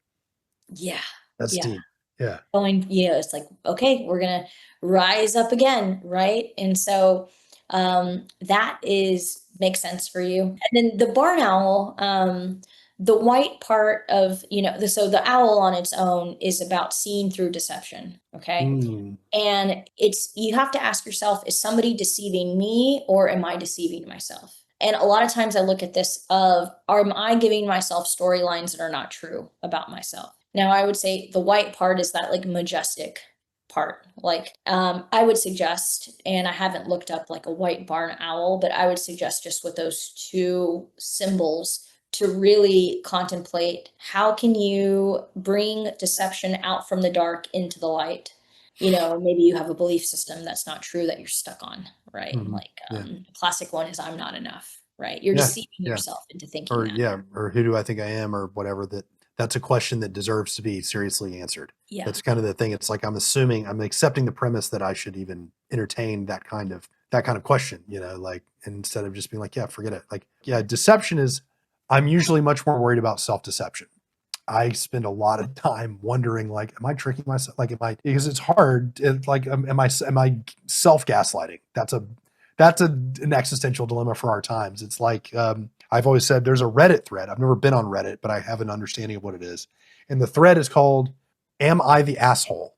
S1: yeah,
S2: That's
S1: yeah.
S2: deep. Yeah.
S1: It's like, okay, we're gonna rise up again, right? And so that is makes sense for you. And then the barn owl, the white part of, so the owl on its own is about seeing through deception. Okay.
S2: Mm.
S1: And you have to ask yourself, is somebody deceiving me or am I deceiving myself? And a lot of times I look at this am I giving myself storylines that are not true about myself? Now I would say the white part is that like majestic part. Like I would suggest, and I haven't looked up like a white barn owl, but I would suggest just with those two symbols to really contemplate how can you bring deception out from the dark into the light. Maybe you have a belief system that's not true that you're stuck on, right?
S2: Mhm.
S1: Like
S2: Yeah.
S1: the classic one is I'm not enough, right? You're
S2: Yeah.
S1: deceiving
S2: Yeah.
S1: yourself into thinking
S2: Or
S1: that.
S2: yeah, or who do I think I am, or whatever. That's a question that deserves to be seriously answered.
S1: Yeah.
S2: That's kind of the thing. It's like I'm accepting the premise that I should even entertain that kind of question, like, instead of just being like, yeah, forget it. Like, yeah, deception is, I'm usually much more worried about self-deception. I spend a lot of time wondering, like, am I tricking myself? Like, because it's hard. Like, am I self-gaslighting? That's an existential dilemma for our times. It's like, I've always said there's a Reddit thread. I've never been on Reddit, but I have an understanding of what it is. And the thread is called, "Am I the asshole?"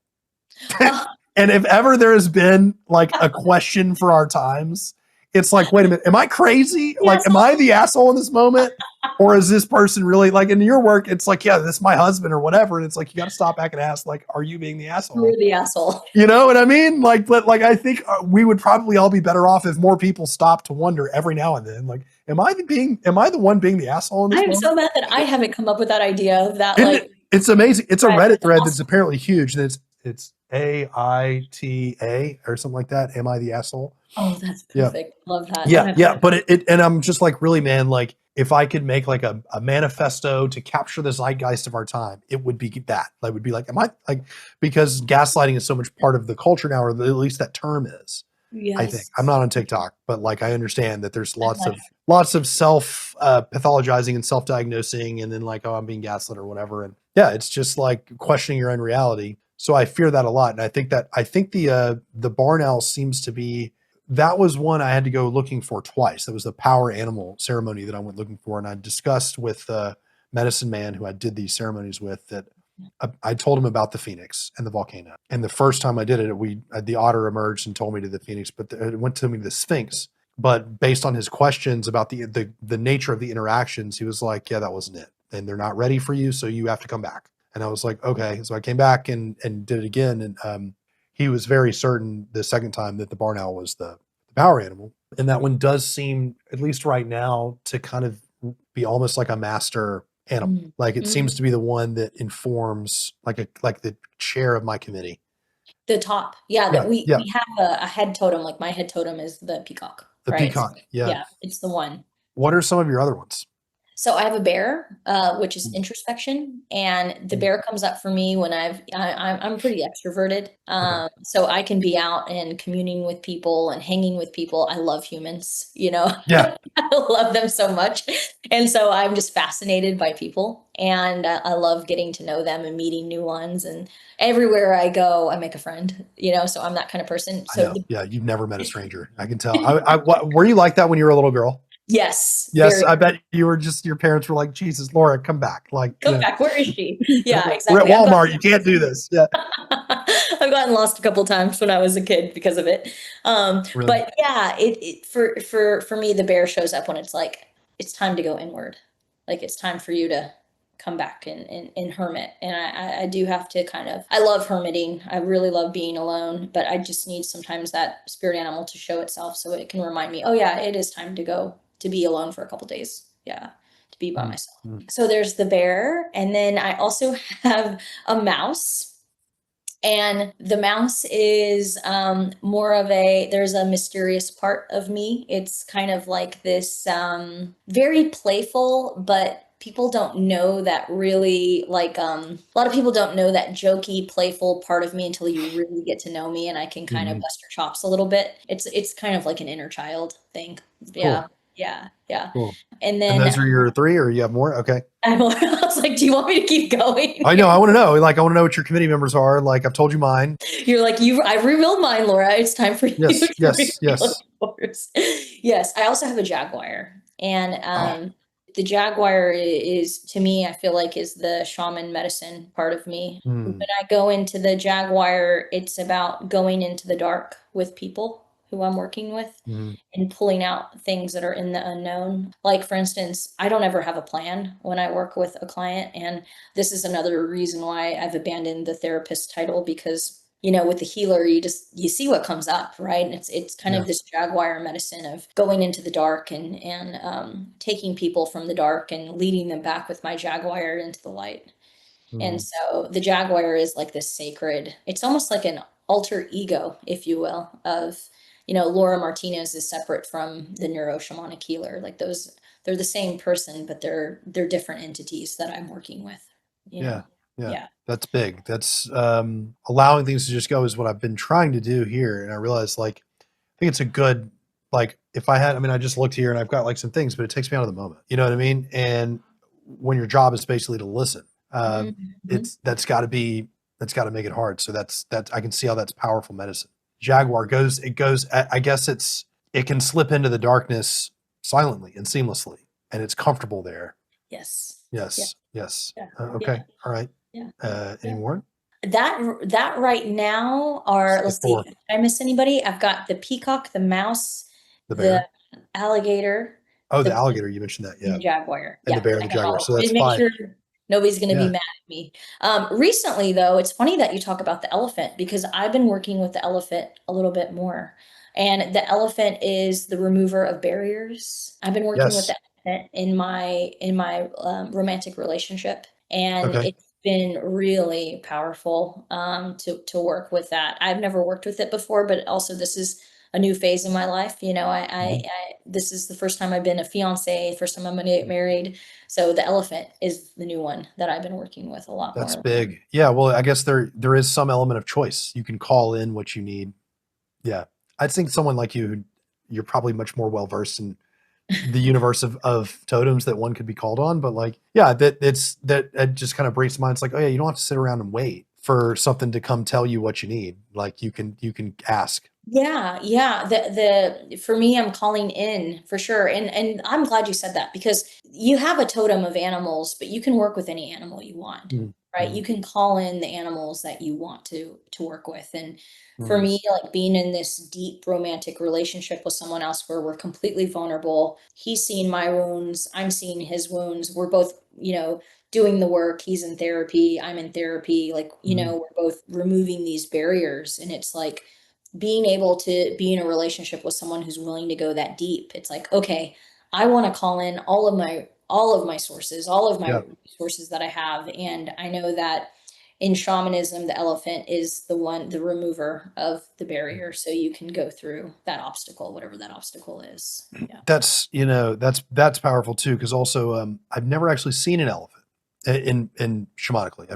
S1: Oh,
S2: And if ever there has been like a question for our times, it's like, wait a minute, am I crazy? Like,
S1: yes.
S2: am I the asshole in this moment? Or is this person really like in your work? It's like, yeah, this is my husband or whatever. And it's like, you got to stop back and ask, like, are you being the asshole?
S1: You're the asshole.
S2: You know what I mean? Like, but like, I think we would probably all be better off if more people stopped to wonder every now and then, like, am I the one being the asshole in
S1: I
S2: this
S1: am so
S2: moment?
S1: mad that I haven't come up with that idea of that,
S2: Isn't
S1: like,
S2: it? It's amazing. It's a
S1: right,
S2: Reddit thread that's
S1: awesome.
S2: apparently huge. And it's AITA or something like that. Am I the asshole?
S1: Oh, that's
S2: Yeah.
S1: perfect. Love that. I'm
S2: Yeah,
S1: gonna
S2: yeah, but it and I'm just like, really, man, like if I could make like a manifesto to capture the zeitgeist of our time, it would be that. I would be like, am I like, because gaslighting is so much part of the culture now, or at least that term is. I think I'm
S1: yes.
S2: not on TikTok, but like I understand that there's lots of self pathologizing and self diagnosing, and then like, oh, I'm being gaslit or whatever, and yeah, it's just like questioning your own reality. So I fear that a lot, and I think the barn owl seems to be. That was one I had to go looking for twice. That was the power animal ceremony that I went looking for. And I discussed with the medicine man who I did these ceremonies with that I told him about the phoenix and the volcano. And the first time I did it, the otter emerged and told me to the phoenix, but it went to me the sphinx. But based on his questions about the nature of the interactions, he was like, yeah, that wasn't it. And they're not ready for you. So you have to come back. And I was like, okay. So I came back and did it again. And, he was very certain the second time that the barn owl was the power animal. And that one does seem, at least right now, to kind of be almost like a master animal.
S1: Mm.
S2: Like it seems to be the one that informs like the chair of my committee.
S1: The top. Yeah, that
S2: Yeah.
S1: we have a head totem. Like my head totem is the peacock,
S2: The
S1: right?
S2: peacock. Yeah.
S1: Yeah, it's the one.
S2: What are some of your other ones?
S1: So I have a bear, which is introspection, and the bear comes up for me when I'm pretty extroverted,
S2: Okay.
S1: so I can be out and communing with people and hanging with people. I love humans,
S2: Yeah.
S1: I love them so much, and so I'm just fascinated by people, and I love getting to know them and meeting new ones. And everywhere I go, I make a friend, So I'm that kind of person.
S2: I
S1: So
S2: know. Yeah. You've never met a stranger. I can tell. Were you like that when you were a little girl?
S1: yes,
S2: Yes,
S1: very.
S2: I bet you were just, your parents were like, Jesus, Laura, come back. Like,
S1: Come back. Where is she? Yeah,
S2: we're at
S1: exactly.
S2: Walmart. You can't do this. Yeah.
S1: I've gotten lost a couple times when I was a kid because of it.
S2: Really.
S1: But yeah, for me, the bear shows up when it's like it's time to go inward, like it's time for you to come back and hermit. And I do have to I love hermiting. I really love being alone, but I just need sometimes that spirit animal to show itself so it can remind me, oh yeah, it is time to go to be alone for a couple days. Yeah, to be by myself. So there's the bear, and then I also have a mouse. And the mouse is more of there's a mysterious part of me. It's kind of like this very playful, but people don't know that really, like, a lot of people don't know that jokey, playful part of me until you really get to know me, and I can kind of
S2: Mhm.
S1: bust your chops a little bit. It's kind of like an inner child thing. Yeah.
S2: Cool.
S1: Yeah. Yeah.
S2: Cool.
S1: And
S2: And
S1: then
S2: those are your three, or you have more? Okay.
S1: I was like, do you want me to keep going?
S2: I know. I want to know. Like, I want to know what your committee members are. Like, I've told you mine.
S1: You're like, I've revealed mine, Laura. It's time for you
S2: Yes.
S1: to
S2: Yes.
S1: reveal
S2: Yes.
S1: yours. Yes, I also have a jaguar. And
S2: Oh.
S1: the jaguar is, to me, I feel like is the shaman medicine part of me. When
S2: Mm.
S1: I go into the jaguar, it's about going into the dark with people who I'm working with
S2: Mm.
S1: and pulling out things that are in the unknown. Like, for instance, I don't ever have a plan when I work with a client. And this is another reason why I've abandoned the therapist title, because with the healer, you see what comes up, right? And it's kind
S2: Yeah.
S1: of this jaguar medicine of going into the dark and taking people from the dark and leading them back with my jaguar into the light. And
S2: Mm.
S1: so the jaguar is like this sacred, it's almost like an alter ego, if you will, of, Laura Martinez is separate from the Neuroshamanic Healer. Like they're the same person, but they're different entities that I'm working with, you
S2: Yeah.
S1: know?
S2: Yeah.
S1: Yeah.
S2: That's big. That's allowing things to just go is what I've been trying to do here. And I realized, like, I think it's a good, like, if I had, I mean, I just looked here and I've got like some things, but it takes me out of the moment. You know what I mean? And when your job is basically to listen,
S1: Mhm.
S2: that's got to make it hard. So I can see how that's powerful medicine. Jaguar goes, I guess it can slip into the darkness silently and seamlessly, and it's comfortable there.
S1: Yes. Yeah.
S2: Yes. Yes.
S1: Yeah. Yeah.
S2: Okay. All right.
S1: Yeah.
S2: Any
S1: Yeah.
S2: more?
S1: That right now are,
S2: The
S1: let's see,
S2: four,
S1: did I miss anybody? I've got the peacock, the mouse,
S2: the
S1: the
S2: bear.
S1: alligator,
S2: Oh, the
S1: the
S2: alligator, you mentioned that, yeah.
S1: and jaguar.
S2: And the
S1: Yeah,
S2: bear and
S1: I
S2: the
S1: got
S2: jaguar.
S1: all
S2: So
S1: of them.
S2: that's
S1: And make
S2: 5.
S1: sure nobody's going to be
S2: Yeah.
S1: mad at me. Recently, though, it's funny that you talk about the elephant because I've been working with the elephant a little bit more. And the elephant is the remover of barriers. I've been working with
S2: Yes.
S1: the elephant in my romantic relationship, and
S2: Okay.
S1: it's been really powerful to work with that. I've never worked with it before, but also this is a new phase in my life. You know,
S2: Mhm.
S1: this is the first time I've been a fiance, first time I'm gonna get married. So the elephant is the new one that I've been working with a lot
S2: That's
S1: more.
S2: big. Yeah, well, I guess there is some element of choice. You can call in what you need. Yeah. I think someone like you, you're probably much more well versed in the universe of totems that one could be called on. But like, yeah, that it just kind of brings to mind. It's like, oh yeah, you don't have to sit around and wait for something to come tell you what you need. Like you can ask.
S1: Yeah, yeah. The for me, I'm calling in for sure. And I'm glad you said that because you have a totem of animals, but you can work with any animal you want,
S2: Mhm.
S1: right? You
S2: Mhm.
S1: can call in the animals that you want to work with. And for
S2: Mhm.
S1: me, like being in this deep romantic relationship with someone else where we're completely vulnerable, he's seeing my wounds, I'm seeing his wounds. We're both, doing the work. He's in therapy, I'm in therapy. Like,
S2: Mhm.
S1: we're both removing these barriers. And it's like being able to be in a relationship with someone who's willing to go that deep. It's like, okay, I want to call in all of my sources, all of my
S2: Yeah.
S1: resources that I have. And I know that in shamanism, the elephant is the remover of the barrier. So you can go through that obstacle, whatever that obstacle is. Yeah.
S2: That's powerful too. Cause also, I've never actually seen an elephant in shamanically.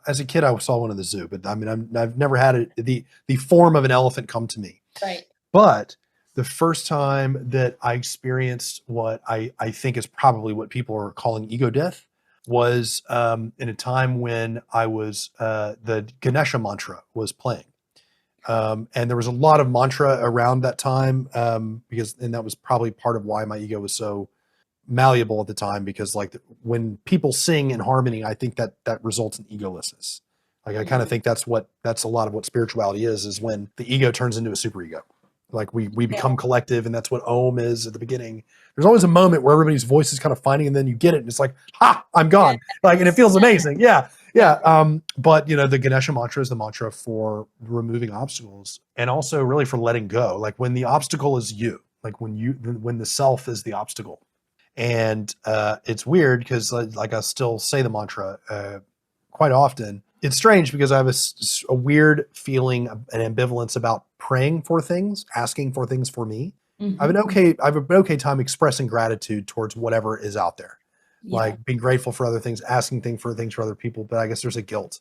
S2: As a kid, I saw one in the zoo, but I mean, I've never had the form of an elephant come to me.
S1: Right.
S2: But the first time that I experienced what I think is probably what people are calling ego death was in a time when the Ganesha mantra was playing. And there was a lot of mantra around that time and that was probably part of why my ego was so malleable at the time because like when people sing in harmony, I think that results in egolessness. Like I kind of
S1: Mhm.
S2: think that's a lot of what spirituality is when the ego turns into a superego. Like we
S1: Yeah.
S2: become collective, and that's what Om is at the beginning. There's always a moment where everybody's voice is kind of finding, and then you get it, and it's like, ha, I'm gone. Like, and it
S1: Yes.
S2: feels amazing. Yeah.
S1: Yeah.
S2: Yeah. But the Ganesha mantra is the mantra for removing obstacles and also really for letting go. Like when the obstacle is you, like when the self is the obstacle. And it's weird because like I still say the mantra quite often. It's strange because I have a weird feeling, an ambivalence about praying for things, asking for things for me.
S1: Hmm.
S2: I have an okay time expressing gratitude towards whatever is out there,
S1: Yeah.
S2: like being grateful for other things, asking things for other people. But I guess there's a guilt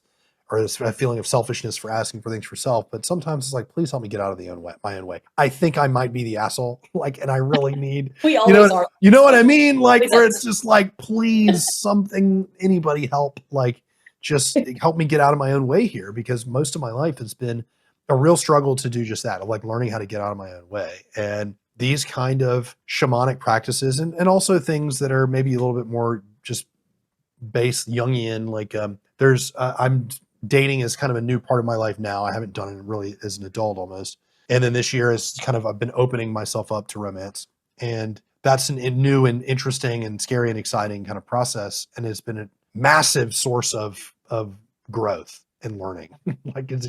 S2: or this a feeling of selfishness for asking for things for self. But sometimes it's like, please help me get out of my own way. I think I might be the asshole, like, and I really need,
S1: We
S2: you know,
S1: always are.
S2: you know what I mean? Like,
S1: Always
S2: where
S1: are.
S2: it's just like, please, something, anybody help, like, just help me get out of my own way here because most of my life has been a real struggle to do just that, of like learning how to get out of my own way. And these kind of shamanic practices and also things that are maybe a little bit more just base Jungian, like I'm dating is kind of a new part of my life now. I haven't done it really as an adult almost. And then this year is kind of I've been opening myself up to romance. And that's a new and interesting and scary and exciting kind of process. And it's been a massive source of growth and learning. Like it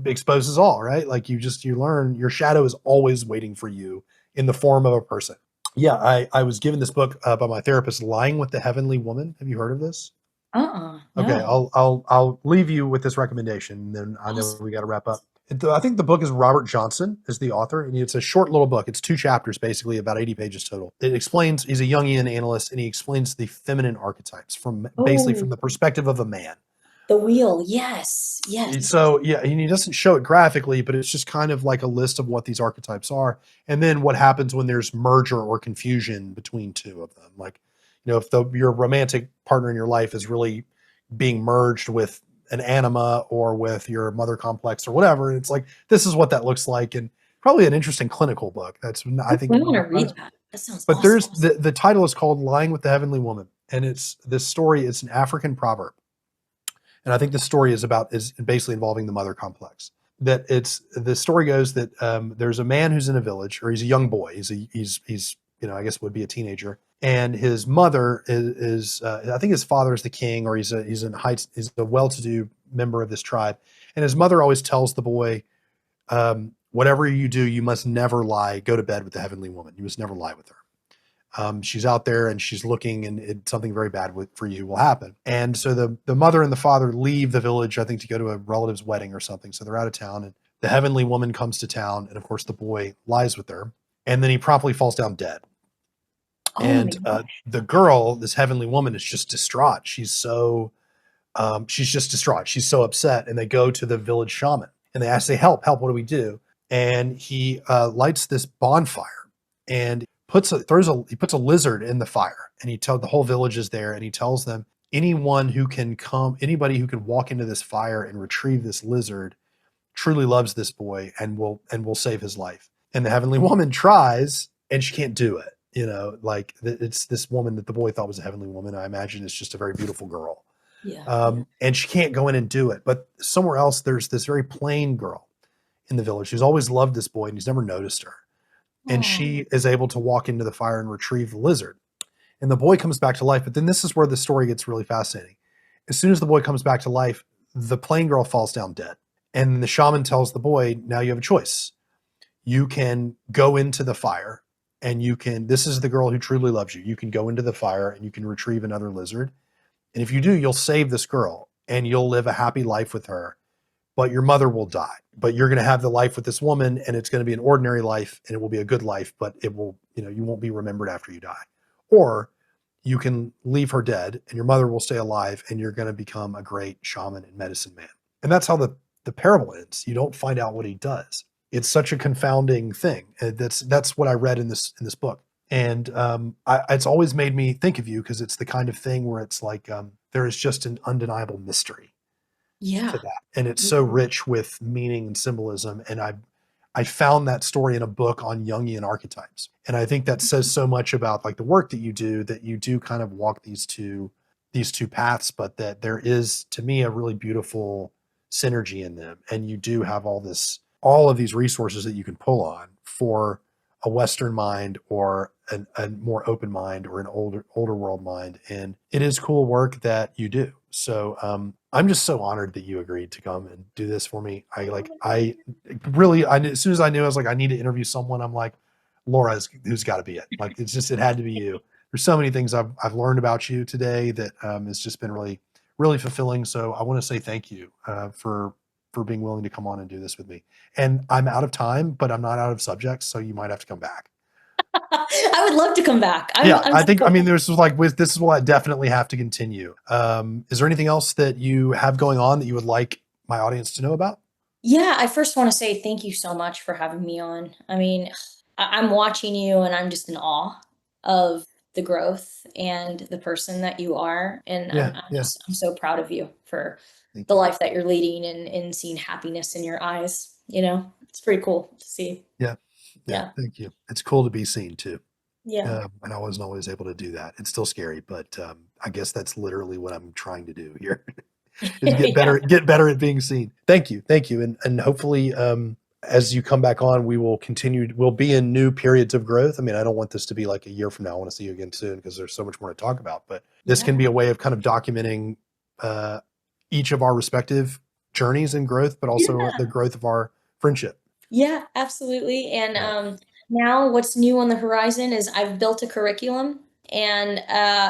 S2: exposes all, right? Like you learn your shadow is always waiting for you in the form of a person. Yeah, I was given this book by my therapist, Lying with the Heavenly Woman. Have you heard of this? Okay,
S1: No.
S2: I'll leave you with this recommendation, and then I know
S1: Awesome.
S2: we got to wrap up. I think the book is Robert Johnson is the author, and it's a short little book. It's 2 chapters, basically about 80 pages total. It explains he's a Jungian analyst, and he explains the feminine archetypes from basically from
S1: Oh,
S2: the perspective of a man.
S1: the wheel. Yes. Yes.
S2: So yeah, and he doesn't show it graphically, but it's just kind of like a list of what these archetypes are, and then what happens when there's merger or confusion between two of them. Like, if your romantic partner in your life is really being merged with an anima or with your mother complex or whatever, and it's like this is what that looks like, and probably an interesting clinical book. That's I
S1: I
S2: think,
S1: want to read that. That sounds
S2: but
S1: awesome.
S2: there's the title is called "Lying with the Heavenly Woman," and it's this story. It's an African proverb and I think the story is basically involving the mother complex. The story goes that there's a man who's in a village, or he's a young boy. He's I guess would be a teenager. And his mother I think his father is the king, or he's a well-to-do member of this tribe. And his mother always tells the boy, whatever you do, you must never lie. Go to bed with the heavenly woman. You must never lie with her. She's out there and she's looking, and something very bad for you will happen. And so the mother and the father leave the village, I think, to go to a relative's wedding or something. So they're out of town, and the heavenly woman comes to town, and of course the boy lies with her, and then he promptly falls down dead.
S1: Oh my
S2: And
S1: gosh.
S2: the girl, this heavenly woman, is just distraught. She's just distraught. She's so upset, and they go to the village shaman and they say, "Help! Help! What do we do?" And he lights this bonfire and puts a lizard in the fire, and the whole village is there, and he tells them, anybody who can walk into this fire and retrieve this lizard truly loves this boy and will save his life. And the heavenly woman tries, and she can't do it. Like it's this woman that the boy thought was a heavenly woman. I imagine it's just a very beautiful girl.
S1: Yeah.
S2: And she can't go in and do it. But somewhere else, there's this very plain girl in the village who's always loved this boy, and he's never noticed her. And
S1: Oh,
S2: she is able to walk into the fire and retrieve the lizard. And the boy comes back to life. But then this is where the story gets really fascinating. As soon as the boy comes back to life, the plain girl falls down dead. And the shaman tells the boy, now you have a choice. You can go into the fire, and this is the girl who truly loves you. You can go into the fire and you can retrieve another lizard. And if you do, you'll save this girl and you'll live a happy life with her, but your mother will die. But you're going to have the life with this woman, and it's going to be an ordinary life, and it will be a good life, but it will, you won't be remembered after you die. Or you can leave her dead and your mother will stay alive, and you're going to become a great shaman and medicine man. And that's how the parable ends. You don't find out what he does. It's such a confounding thing. That's what I read in this book. And it's always made me think of you, because it's the kind of thing where it's like there is just an undeniable mystery to
S1: yeah.
S2: that, and it's so rich with meaning and symbolism. And I found that story in a book on Jungian archetypes, and I think that says so much about like the work that you do kind of walk these two paths, but that there is, to me, a really beautiful synergy in them, and you do have all of these resources that you can pull on for a Western mind, or a more open mind, or an older world mind. And it is cool work that you do. So I'm just so honored that you agreed to come and do this for me. I really, as soon as I knew, I was like, I need to interview someone. I'm like, who's got to be it. Like, it had to be you. There's so many things I've learned about you today that it's just been really, really fulfilling. So I want to say thank you for being willing to come on and do this with me. And I'm out of time, but I'm not out of subjects, so you might have to come back.
S1: I would love to come back.
S2: Yeah,
S1: I'm
S2: I think,
S1: so,
S2: this will definitely have to continue. Is there anything else that you have going on that you would like my audience to know about?
S1: yeah, I first want to say thank you so much for having me on. I mean, I'm watching you and I'm just in awe of the growth and the person that you are. And
S2: Yeah, yeah.
S1: I'm so proud of you for
S2: Thank
S1: the
S2: you.
S1: life that you're leading, and seeing happiness in your eyes. It's pretty cool to see.
S2: Yeah, yeah.
S1: Yeah.
S2: Thank you. It's cool to be seen too.
S1: Yeah.
S2: And I wasn't always able to do that. It's still scary, but I guess that's literally what I'm trying to do here. Is
S1: Yeah.
S2: get better at being seen. Thank you. And hopefully, as you come back on, we'll be in new periods of growth. I mean, I don't want this to be like a year from now. I want to see you again soon, because there's so much more to talk about, but this can
S1: Yeah.
S2: be a way of kind of documenting each of our respective journeys and growth, but also
S1: Yeah.
S2: the growth of our friendship.
S1: Yeah, absolutely. And
S2: Yeah.
S1: now what's new on the horizon is I've built a curriculum, and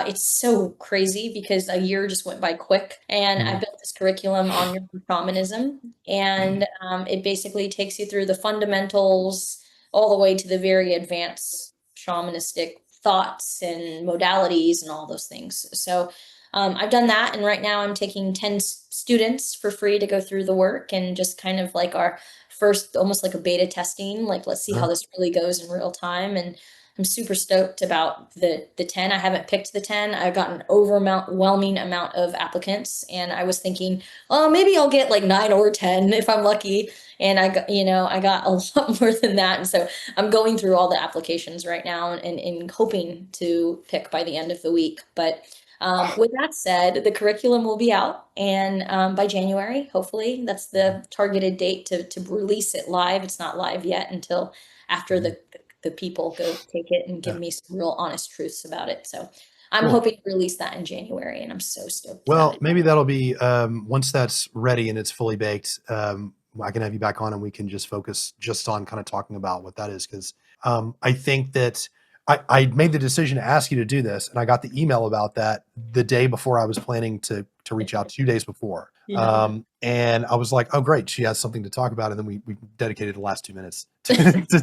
S1: it's so crazy because a year just went by quick. And I
S2: Mhm.
S1: built this curriculum on shamanism, and it basically takes you through the fundamentals all the way to the very advanced shamanistic thoughts and modalities and all those things. So I've done that, and right now I'm taking 10 students for free to go through the work, and just kind of like our first, almost like a beta testing, like, let's see how
S2: Uh-huh.
S1: this really goes in real time. And I'm super stoked about the 10. I haven't picked the 10. I got an overwhelming amount of applicants, and I was thinking, oh, maybe I'll get like 9 or 10 if I'm lucky. And I got a lot more than that. And so I'm going through all the applications right now, and hoping to pick by the end of the week. But with that said, the curriculum will be out, and by January, hopefully. That's the targeted date to release it live. It's not live yet until after
S2: Mhm.
S1: the the people go take it and give
S2: Yeah.
S1: me some real honest truths about it. So I'm
S2: Cool.
S1: hoping to release that in January, and I'm so stoked about
S2: Well,
S1: it.
S2: maybe that'll be once that's ready and it's fully baked. I can have you back on and we can just focus just on kind of talking about what that is. Because I think that I made the decision to ask you to do this, and I got the email about that the day before I was planning to reach out 2 days before.
S1: Yeah.
S2: And I was like, oh, great, she has something to talk about. And then we dedicated the last 2 minutes to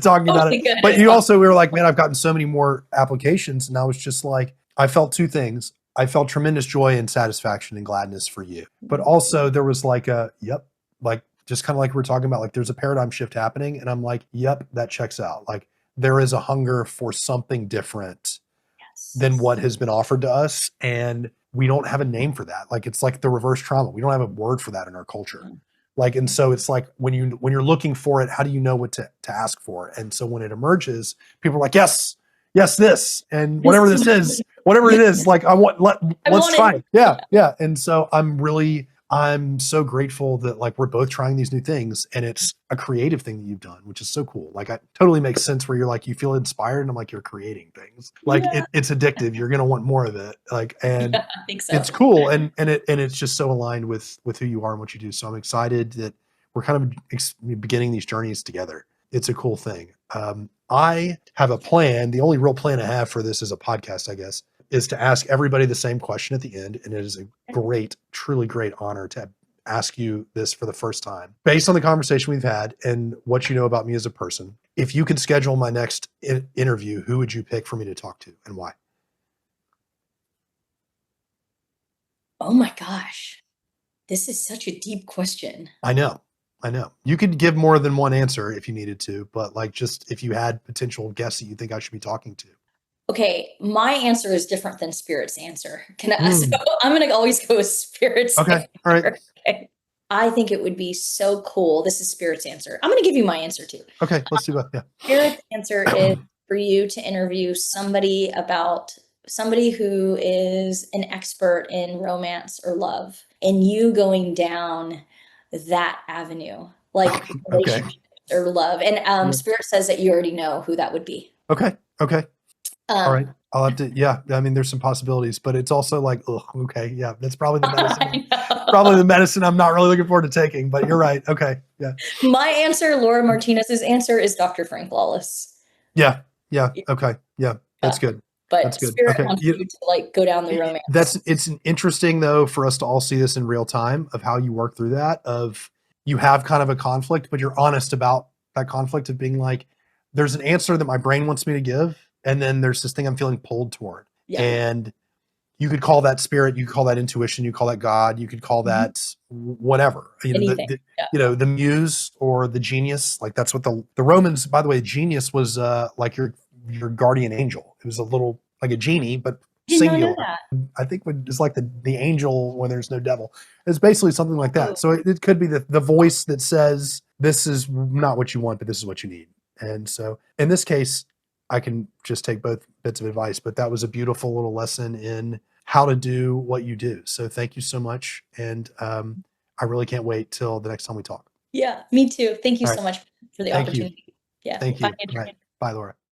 S2: talking about
S1: Totally
S2: it.
S1: good.
S2: But you also, we were like, man, I've gotten so many more applications. And I was just like, I felt two things. I felt tremendous joy and satisfaction and gladness for you. But also there was like like just kind of like we're talking about, like there's a paradigm shift happening. And I'm like, yep, that checks out. Like there is a hunger for something different than what has been offered to us. And we don't have a name for that. Like it's like the reverse trauma. We don't have a word for that in our culture. Like, and so it's like when you're looking for it, how do you know what to ask for? And so when it emerges, people are like, yes, this, and whatever this is, whatever it is, like let's try it. Yeah. And so I'm so grateful that like we're both trying these new things, and it's a creative thing that you've done, which is so cool. Like it totally makes sense where you're like, you feel inspired, and I'm like, you're creating things. Like it's addictive. You're gonna want more of it. Like, and
S1: I think so.
S2: it's cool, and it's just so aligned with who you are and what you do. So I'm excited that we're kind of beginning these journeys together. It's a cool thing. I have a plan. The only real plan I have for this as a podcast, I guess, is to ask everybody the same question at the end. And it is a great, truly great honor to ask you this for the first time. Based on the conversation we've had and what you know about me as a person, if you could schedule my next interview, who would you pick for me to talk to and why?
S1: Oh my gosh. This is such a deep question.
S2: I know. You could give more than one answer if you needed to, but like just if you had potential guests that you think I should be talking to.
S1: Okay, my answer is different than Spirit's answer. So I'm going to always go with Spirit's
S2: Okay.
S1: answer.
S2: All right.
S1: Okay. I think it would be so cool. This is Spirit's answer. I'm going to give you my answer too.
S2: Okay, let's do that. Yeah.
S1: Spirit's answer is for you to interview somebody who is an expert in romance or love, and you going down that avenue, like relationships or love. And Spirit says that you already know who that would be.
S2: Okay. All right. I'll have to, yeah. I mean, there's some possibilities, but it's also like, oh, okay. Yeah. That's probably the medicine. Probably the medicine I'm not really looking forward to taking, but you're right. Okay. Yeah.
S1: My answer, Laura Martinez's answer, is Dr. Frank Lawless.
S2: Yeah. Okay. Yeah. That's good.
S1: But
S2: That's good.
S1: Spirit
S2: Okay.
S1: wants you to like go down the romance.
S2: It's interesting though, for us to all see this in real time of how you work through that, of you have kind of a conflict, but you're honest about that conflict of being like, there's an answer that my brain wants me to give. And then there's this thing I'm feeling pulled toward. Yeah. And you could call that spirit, you could call that intuition, you call that God, you could call that whatever. You know, the muse or the genius. Like that's what the Romans, by the way, genius was like your guardian angel. It was a little like a genie, but singular. I think it's like the angel when there's no devil. It's basically something like that. So it could be the voice that says, this is not what you want, but this is what you need. And so in this case, I can just take both bits of advice, but that was a beautiful little lesson in how to do what you do. So thank you so much. And I really can't wait till the next time we talk.
S1: Yeah, me too. Thank you so much for the opportunity. Yeah.
S2: Thank you. Bye, Laura.